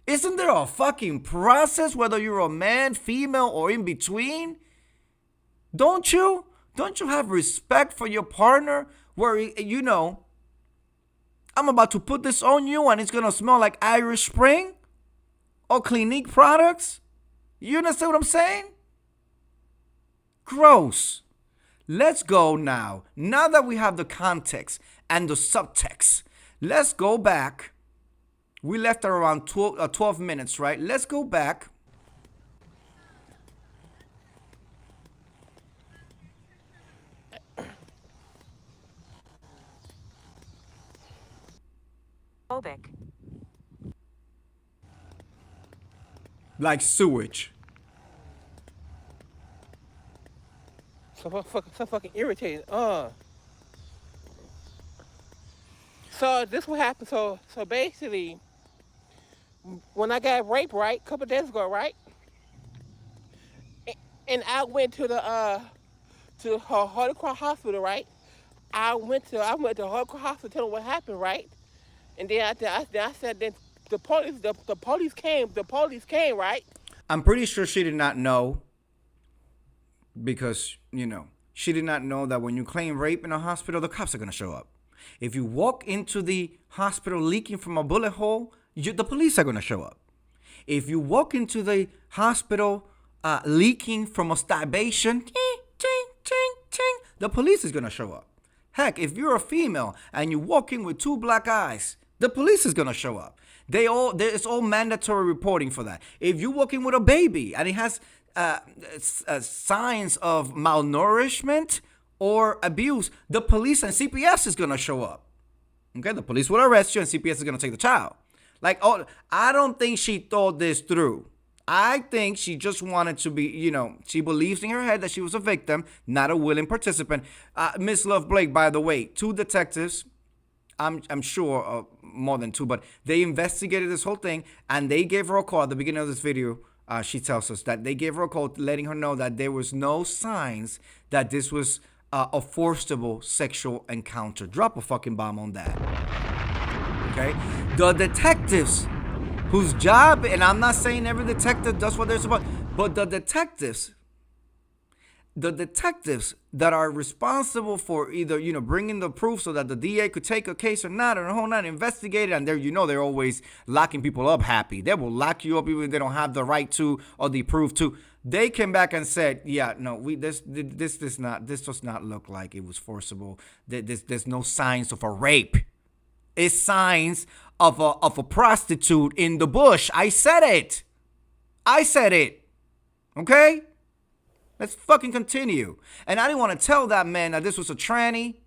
Isn't there a fucking process, whether you're a man, female, or in between? Don't you? Don't you have respect for your partner where, you know, I'm about to put this on you and it's going to smell like Irish Spring or Clinique products? You understand what I'm saying? Gross. Let's go now. Now that we have the context and the subtext, let's go back. We left at around 12 minutes, right? Let's go back. Phobic. Like sewage. So fucking irritating. So this what happened. So basically, when I got raped, right, a couple of days ago, right, and I went to Holy Cross Hospital, right. I went to Holy Cross Hospital to tell them what happened, right, and then I said then the police came, right. I'm pretty sure she did not know because, she did not know that when you claim rape in a hospital, the cops are going to show up. If you walk into the hospital leaking from a bullet hole, the police are going to show up. If you walk into the hospital leaking from a starvation, ting, ting, ting, ting, the police is going to show up. Heck, if you're a female and you walk in with 2 black eyes, the police is going to show up. It's all mandatory reporting for that. If you walk in with a baby and it has signs of malnourishment or abuse, the police and CPS is going to show up. Okay, the police will arrest you and CPS is going to take the child. I don't think she thought this through. I think she just wanted to be, she believes in her head that she was a victim, not a willing participant. Miss Love Blake, by the way, 2 detectives, I'm sure more than 2, but they investigated this whole thing and they gave her a call at the beginning of this video. She tells us that they gave her a call letting her know that there was no signs that this was a forcible sexual encounter. Drop a fucking bomb on that. Okay? The detectives whose job, and I'm not saying every detective does what they're supposed, but the detectives that are responsible for either, bringing the proof so that the DA could take a case or not, and the whole night investigate it, and they're always locking people up happy. They will lock you up even if they don't have the right to or the proof to. They came back and said, yeah, no, this does not look like it was forcible. There's no signs of a rape. It's signs of a prostitute in the bush. I said it. Okay? Let's fucking continue. And I didn't want to tell that man that this was a tranny,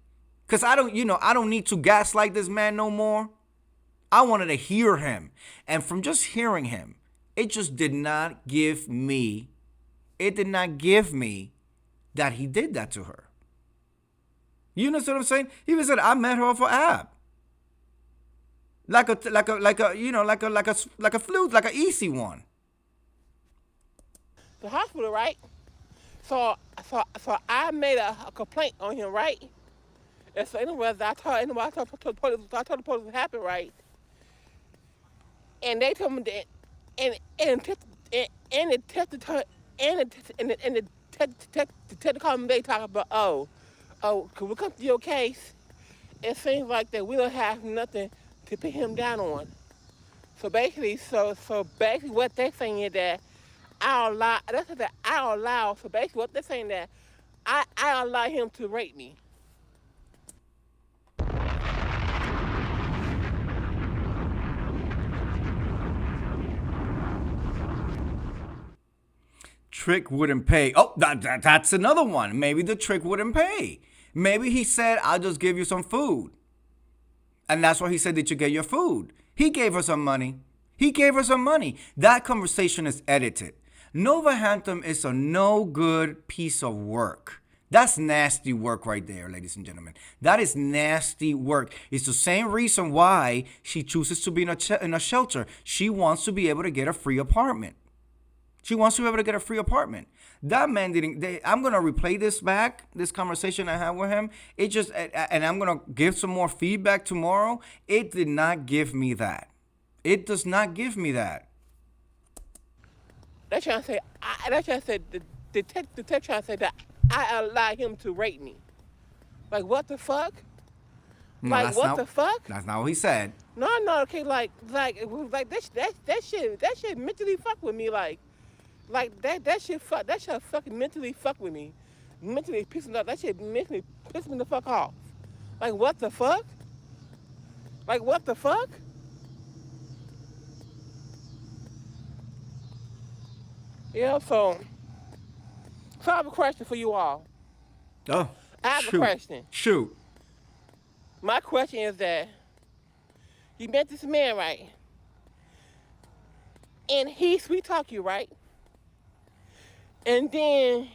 because I don't need to gaslight this man no more. I wanted to hear him. And from just hearing him, it just did not give me that he did that to her. You know what I'm saying? He even said, I met her off an app. Like a flute, like an easy one. The hospital, right. So I made a complaint on him, right? And so anyways, I told the police what happened, right? And they told me that, and the detective called me. They talk about, can we come to your case? It seems like that we don't have nothing to put him down on. So basically, what they're saying is that I allow. So basically, what they're saying that I allow him to rape me. Trick wouldn't pay. Oh, that's another one. Maybe the trick wouldn't pay. Maybe he said, I'll just give you some food. And that's why he said, did you get your food? He gave her some money. That conversation is edited. Nova Hampton is a no good piece of work. That's nasty work right there, ladies and gentlemen. That is nasty work. It's the same reason why she chooses to be in a shelter. She wants to be able to get a free apartment. That man didn't. I'm going to replay this conversation I had with him. And I'm going to give some more feedback tomorrow. It did not give me that. It does not give me that. They're trying to say, the detective trying to say that I allow him to rape me. Like, what the fuck? No, the fuck? That's not what he said. No, okay, like that shit mentally fuck with me, like that shit fucking mentally fuck with me. Mentally pissing off. That shit mentally piss me the fuck off. Like, what the fuck? Yeah, so I have a question for you all. Oh, I have a question. Shoot. My question is that you met this man, right? And he sweet talk you, right? And then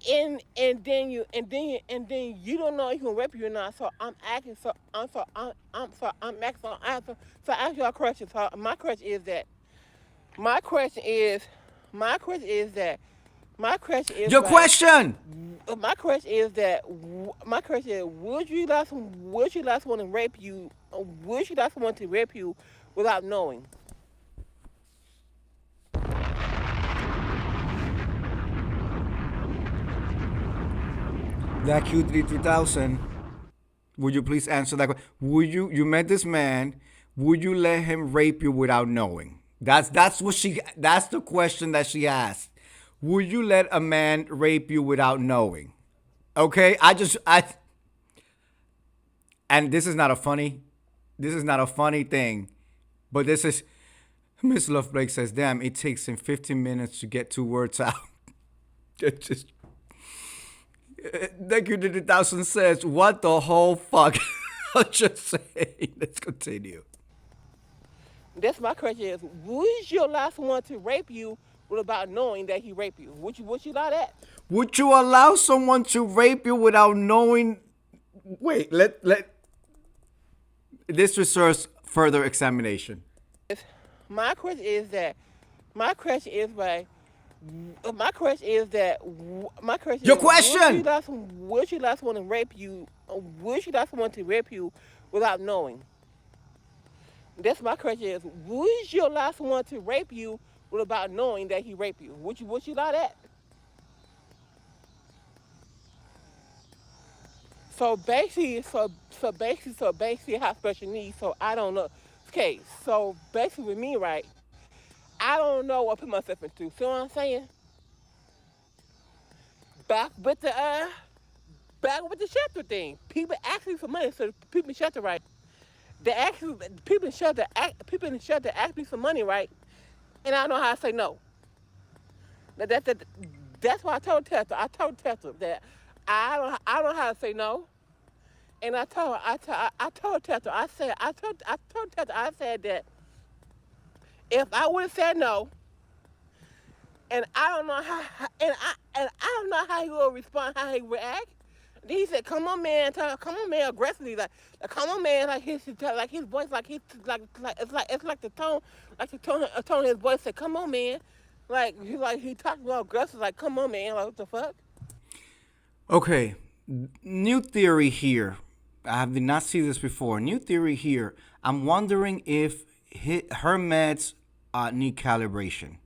and then you don't know if he can rape you or not. So I'm asking. I'm asking. So I ask you a question. So my question is my question is that my question is Your like question. my question is would you let someone rape you? Would you let someone to rape you without knowing? That Q3 3000. Would you please answer that question? You met this man, would you let him rape you without knowing? That's the question that she asked. Would you let a man rape you without knowing? Okay? And this is not a funny thing, but this is Miss Love Blake says, damn, it takes him 15 minutes to get 2 words out. It just Thank you to the thousand says, what the whole fuck? I'm just saying. Let's continue. That's my question is would you allow someone to rape you without knowing that he raped you? Would you allow that? Would you allow someone to rape you without knowing? Wait, let this deserves further examination. My question is that my question is like my question is that my question Your is question. would you allow someone to rape you? Would you allow someone to rape you without knowing? That's my question is would you allow someone to rape you without knowing that he raped you? Would you allow that? So basically, I have special needs. So I don't know. Okay, so basically with me, right? I don't know what I put myself into. See what I'm saying? Back with the uh, back with the shelter thing. People ask me for money, so people in shelter, right? They ask me, people in the shelter ask me for money, right? And I don't know how to say no. That's why I told Tessa. I told Tessa that I don't know how to say no. And I told Tessa. I told Tessa. I said that if I would have said no, and I don't know how, and I don't know how he will respond, how he react. Then he said, "Come on, man, come on, man," aggressively, like "Come on, man," like his voice, like the tone of his voice said, "Come on, man," he talked real aggressive, like "Come on, man," like what the fuck? Okay, new theory here. I did not see this before. New theory here. I'm wondering if her meds need calibration.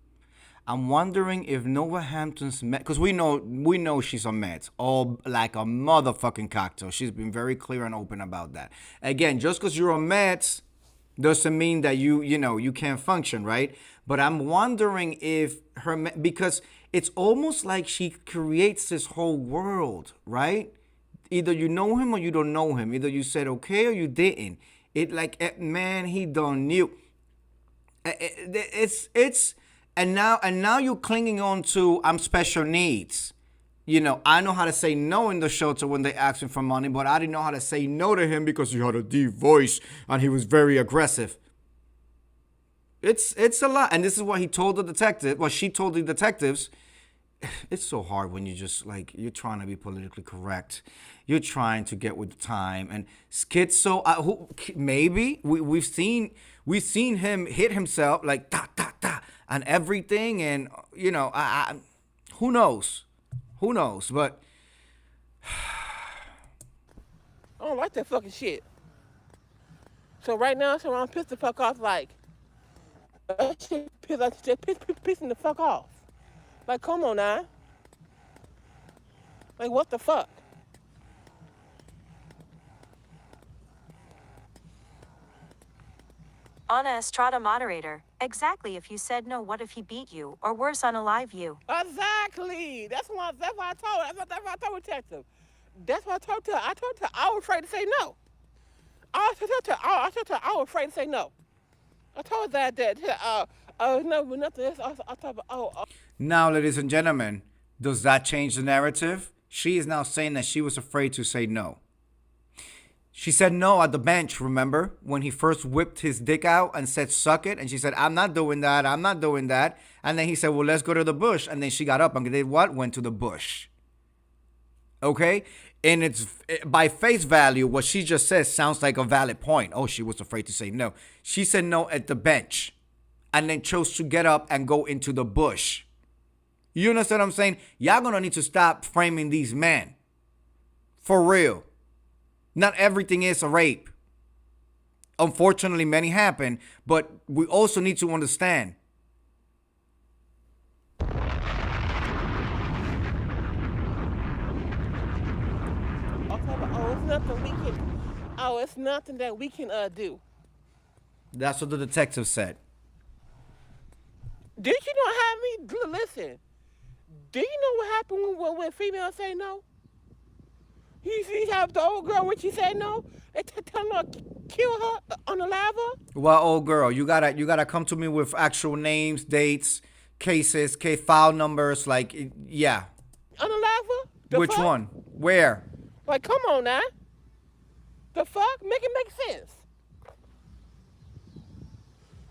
I'm wondering if Nova Hampton's med, because we know she's on meds, all like a motherfucking cocktail. She's been very clear and open about that. Again, just because you're on meds doesn't mean that you can't function, right? But I'm wondering if because it's almost like she creates this whole world, right? Either you know him or you don't know him. Either you said okay or you didn't. It like man, he don't knew. It's and now you're clinging on to I'm special needs. I know how to say no in the shelter when they ask me for money, but I didn't know how to say no to him because he had a deep voice and he was very aggressive. It's a lot, and this is what he told the detective. Well, she told the detectives. It's so hard when you just like you're trying to be politically correct. You're trying to get with the time and schizo. Maybe we've seen him hit himself like da da da and everything, and who knows, but I don't like that fucking shit. So right now, I'm pissed the fuck off. Like that shit pissing the fuck off. Like, come on now. Like, what the fuck? Ana Estrada moderator. Exactly. If you said no, what if he beat you? Or worse, unalive you? Exactly. That's why I told. That's why I told detective. That's why I told her. I told her I was afraid to say no. I told her I was afraid to say no. I told her no, nothing else. I told her, now, ladies and gentlemen, does that change the narrative? She is now saying that she was afraid to say no. She said no at the bench, remember? When he first whipped his dick out and said, suck it. And she said, I'm not doing that. And then he said, well, let's go to the bush. And then she got up and did what? Went to the bush. Okay? And it's by face value, what she just said sounds like a valid point. Oh, she was afraid to say no. She said no at the bench and then chose to get up and go into the bush. You understand what I'm saying? Y'all gonna need to stop framing these men. For real. Not everything is a rape. Unfortunately, many happen, but we also need to understand. Okay, but it's nothing we can. Oh, it's nothing that we can do. That's what the detective said. Did you know how me listen? Do you know what happened when females say no? You see how the old girl when she said no, they tell her to kill her, unalive her, Well, old girl, you gotta come to me with actual names, dates, cases, file numbers. Like, yeah. unalive her. The Which fuck? one? Where? Like, come on now. The fuck? Make it make sense.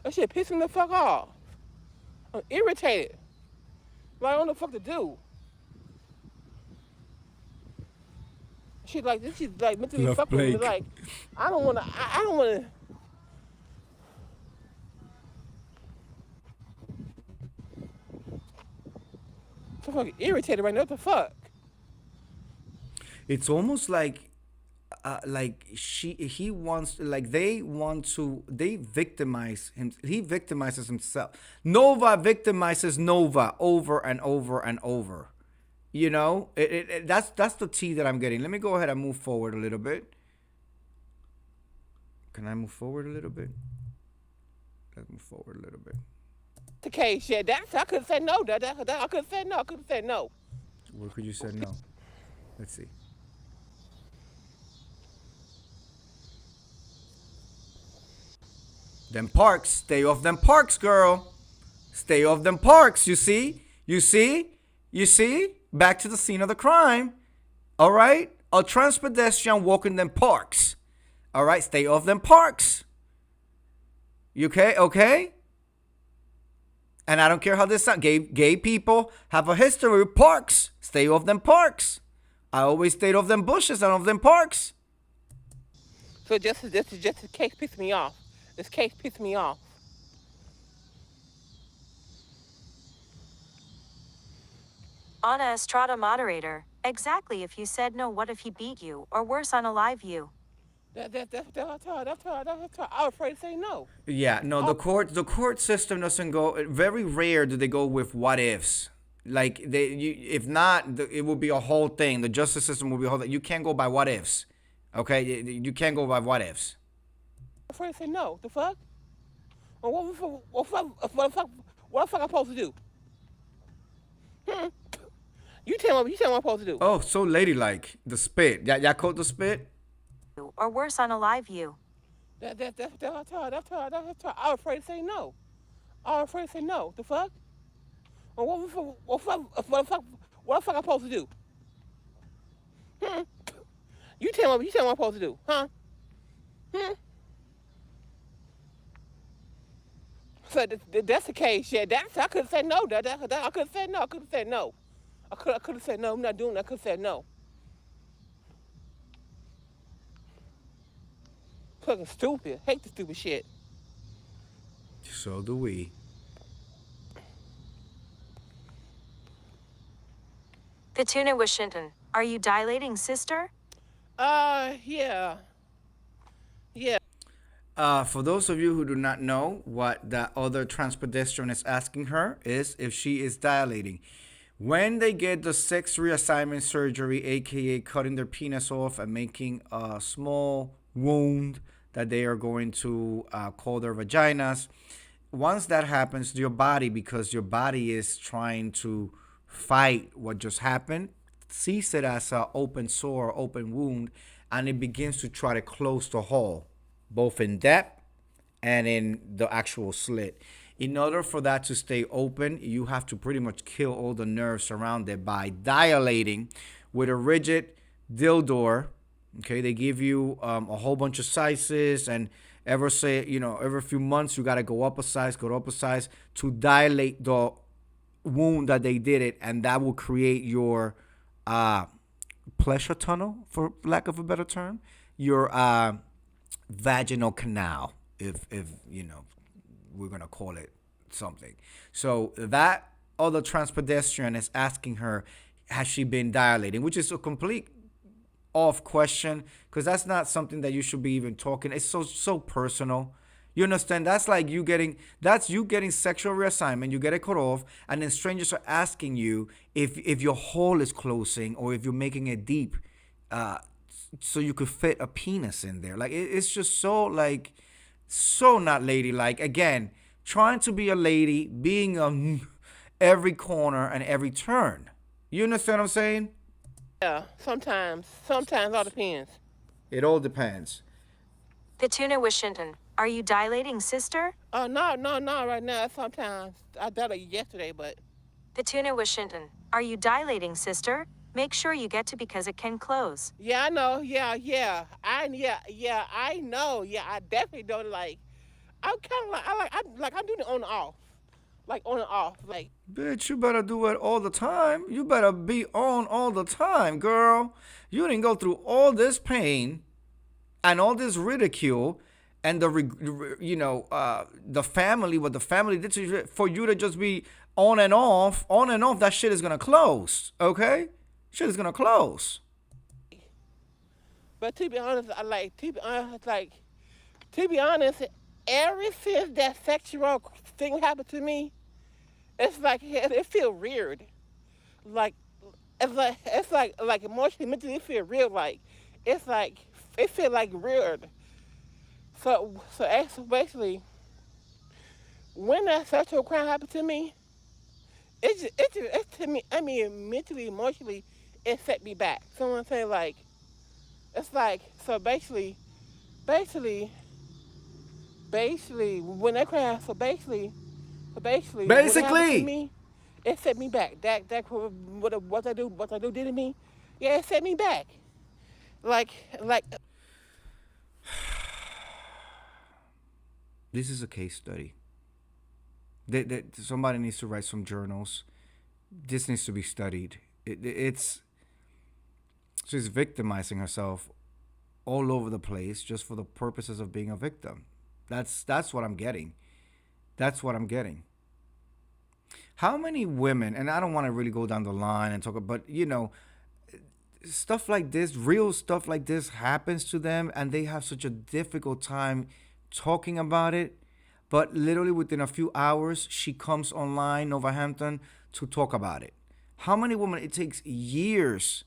That shit pissing me the fuck off. I'm irritated. Like, I don't know what the fuck to do. She's like, this is like mentally Love fucking with me. Blake. Like, I don't wanna, I don't wanna. I'm fucking irritated right now. What the fuck? It's almost like he wants, like they victimize him. He victimizes himself. Nova victimizes Nova over and over and over. You know, that's the tea that I'm getting. Let me go ahead and move forward a little bit. Can I move forward a little bit? Let's move forward a little bit. The case, yeah, that's, I could have said no. I could have said no. I could have said no. Where could you say no? Let's see. Them parks. Stay off them parks, girl. Stay off them parks. You see? You see? You see? Back to the scene of the crime. All right? A trans pedestrian walking them parks. All right? Stay off them parks. You okay? Okay? And I don't care how this sounds. Gay people have a history with parks. Stay off them parks. I always stayed off them bushes and off them parks. So just the case pissed me off. This case pissed me off. Ana Estrada moderator. Exactly if you said no, what if he beat you, or worse, unalive you? That's I was afraid to say no. Yeah, no, the court system doesn't go. Very rare do they go with what ifs. Like if not, it will be a whole thing. The justice system will be a whole thing. You can't go by what ifs. Okay, you can't go by what ifs. I'm afraid to say no. The fuck? Well, what the fuck I'm supposed to do? You tell me what I'm supposed to do. Oh, so ladylike. The spit. Y'all caught the spit? Or worse, unalive you. That's I was afraid to say no. I was afraid to say no. The fuck? Well, what the fuck I'm supposed to do? You tell me what I'm supposed to do, huh? So that's the case, yeah. I could have said no. I could have said no. I could have said no. I could have said no. I'm not doing that. I could have said no. Fucking stupid. Hate the stupid shit. So do we. Petuna Washington. Are you dilating, sister? Yeah. For those of you who do not know, what that other trans pedestrian is asking her is if she is dilating. When they get the sex reassignment surgery, aka cutting their penis off and making a small wound that they are going to call their vaginas, once that happens to your body, because your body is trying to fight what just happened, sees it as an open sore, open wound, and it begins to try to close the hole, both in depth and in the actual slit. In order for that to stay open, you have to pretty much kill all the nerves around it by dilating with a rigid dildo. Okay, they give you a whole bunch of sizes, and every few months you got to go up a size to dilate the wound that they did it, and that will create your pleasure tunnel, for lack of a better term, your vaginal canal, if we're gonna call it something. So that other transpedestrian is asking her, has she been dilating, which is a complete off question because that's not something that you should be even talking. It's so personal. You understand? That's you getting sexual reassignment. You get it cut off, and then strangers are asking you if your hole is closing or if you're making it deep, so you could fit a penis in there. Like it's just so not ladylike. Again, trying to be a lady, being on every corner and every turn. You understand what I'm saying? Yeah, sometimes. Sometimes all depends. It all depends. Petuna Washington, are you dilating, sister? Oh no, right now. Sometimes I done it yesterday, but Petuna Washington, are you dilating, sister? Make sure you get to because it can close. yeah, I know. I know. Yeah, I definitely don't like. I'm kind of I'm doing it on and off, like on and off, like. Bitch, you better do it all the time. You better be on all the time, girl. You didn't go through all this pain and all this ridicule and the family, what the family did to you, for you to just be on and off. That shit is gonna close, okay? Shit is gonna close. But to be honest, to be honest, ever since that sexual thing happened to me, it's like it feel weird. Like it's like emotionally, mentally, it feel real. Like it's like it feel like weird. So basically, when that sexual crime happened to me, it to me. I mean, mentally, emotionally, it set me back. Someone say like, it's like so basically, when that crime. So basically, when it happened to Basically, me, it set me back. That what I do did to me, yeah, it set me back. Like this is a case study. Somebody needs to write some journals. This needs to be studied. She's victimizing herself all over the place just for the purposes of being a victim. That's what I'm getting. That's what I'm getting. How many women, and I don't want to really go down the line and talk about, but stuff like this, real stuff like this happens to them and they have such a difficult time talking about it. But literally within a few hours, she comes online, Novahampton, to talk about it. How many women, it takes years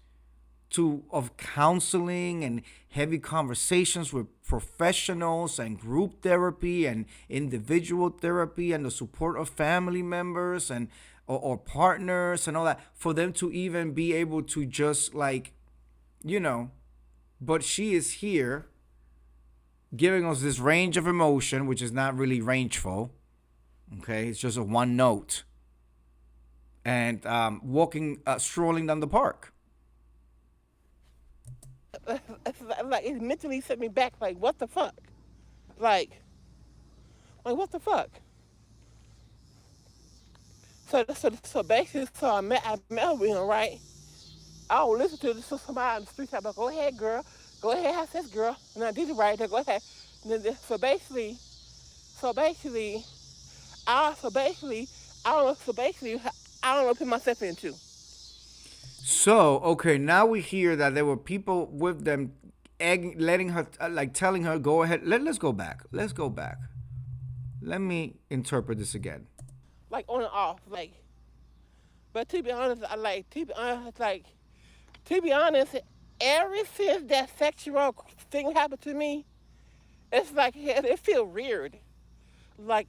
of counseling and heavy conversations with professionals and group therapy and individual therapy and the support of family members and or partners and all that for them to even be able to just but she is here giving us this range of emotion, which is not really rangeful. Okay, it's just a one note. And strolling down the park. like it mentally set me back. Like what the fuck? Like what the fuck? So basically, I met with him, right? I would listen to this somebody on the street. I'm like, go ahead, girl. Go ahead, have sex, girl. And I did it right there. Go ahead. So basically, I don't know put myself into. So, okay, now we hear that there were people with them letting her, telling her, go ahead. Let's go back. Let's go back. Let me interpret this again. Like on and off, but to be honest, ever since that sexual thing happened to me, it's like it feel weird. Like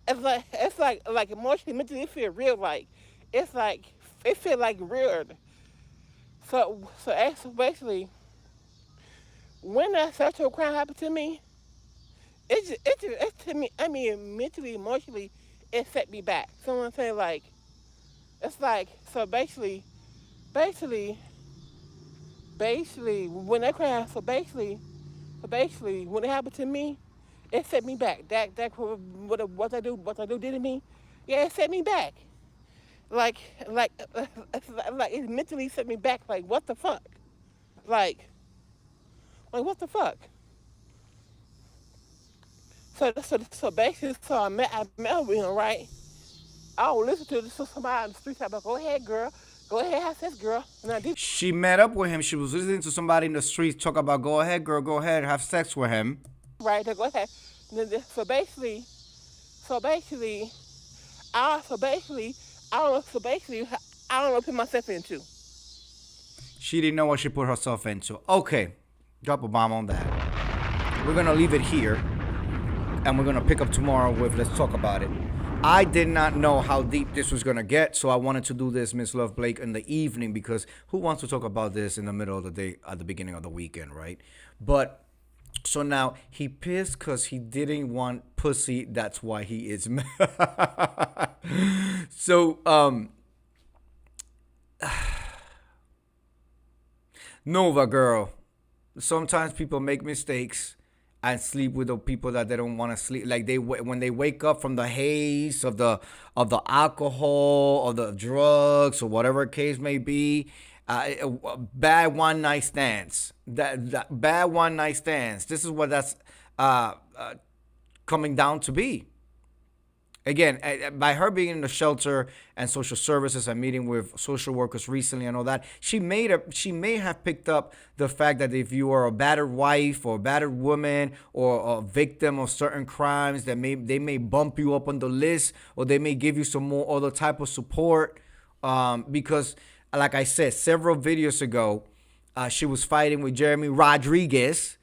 it's like emotionally, mentally, it feel real. Like it's like it feel like weird. So basically, when that sexual crime happened to me, it to me. I mean, mentally, emotionally, it set me back. Someone say like, it's like so basically, when that crime. So basically, when it happened to me, it set me back. That what I do did to me, yeah, it set me back. Like it mentally set me back. Like what the fuck? Like what the fuck? So basically, so I met with him, right? I don't listen to this. So somebody on the street, I'm like, go ahead, girl. Go ahead, have sex, girl. And I did. She met up with him. She was listening to somebody in the streets talk about, go ahead, girl, go ahead, have sex with him. Right, go ahead. So basically, I don't know. So basically, I don't know what to put myself into. She didn't know what she put herself into. Okay, drop a bomb on that. We're going to leave it here, and we're going to pick up tomorrow with Let's Talk About It. I did not know how deep this was going to get, so I wanted to do this, Miss Love Blake, in the evening, because who wants to talk about this in the middle of the day, at the beginning of the weekend, right? But, so now, he pissed because he didn't want pussy, that's why he is mad. So, Nova girl, sometimes people make mistakes and sleep with the people that they don't want to sleep. Like when they wake up from the haze of the alcohol or the drugs or whatever case may be, bad one night stands. That bad one night stands. This is what that's coming down to be. Again, by her being in the shelter and social services and meeting with social workers recently and all that, she may have picked up the fact that if you are a battered wife or a battered woman or a victim of certain crimes, that they may bump you up on the list, or they may give you some more other type of support. Because, like I said, several videos ago, she was fighting with Jeremy Rodriguez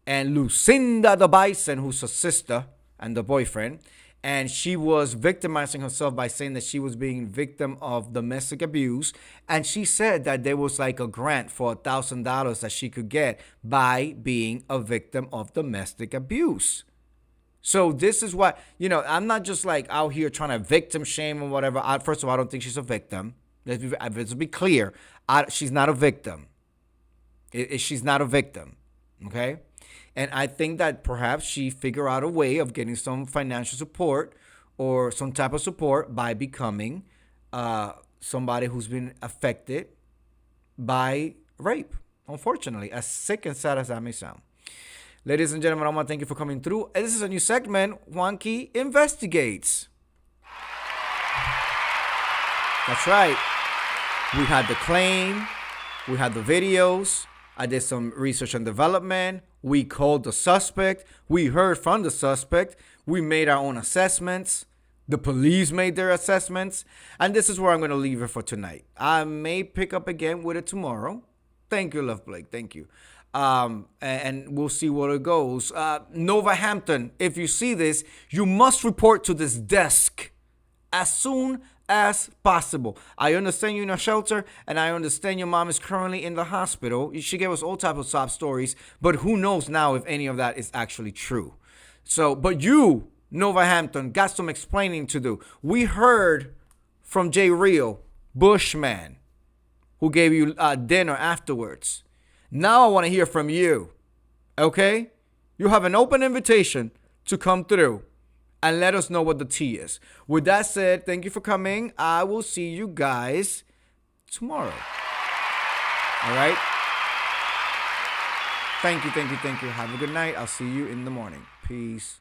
and Lucinda the Bison, who's her sister and the boyfriend. And she was victimizing herself by saying that she was being victim of domestic abuse. And she said that there was like a grant for $1,000 that she could get by being a victim of domestic abuse. So this is what, I'm not just like out here trying to victim shame or whatever. First of all, I don't think she's a victim. Let's be clear. She's not a victim. She's not a victim. Okay? And I think that perhaps she figured out a way of getting some financial support or some type of support by becoming somebody who's been affected by rape, unfortunately, as sick and sad as that may sound. Ladies and gentlemen, I want to thank you for coming through. And this is a new segment, Juanki Investigates. That's right. We had the claim. We had the videos. I did some research and development. We called the suspect. We heard from the suspect. We made our own assessments. The police made their assessments. And this is where I'm going to leave it for tonight. I may pick up again with it tomorrow. Thank you, Love Blake. Thank you. And we'll see where it goes. Nova Hampton, if you see this, you must report to this desk as soon as possible. I understand you're in a shelter, and I understand your mom is currently in the hospital. She gave us all types of sob stories, but who knows now if any of that is actually true. So, but you, Nova Hampton, got some explaining to do. We heard from Jay Rio, Bushman, who gave you dinner afterwards. Now I want to hear from you, okay? You have an open invitation to come through and let us know what the tea is. With that said, thank you for coming. I will see you guys tomorrow. All right? Thank you. Have a good night. I'll see you in the morning. Peace.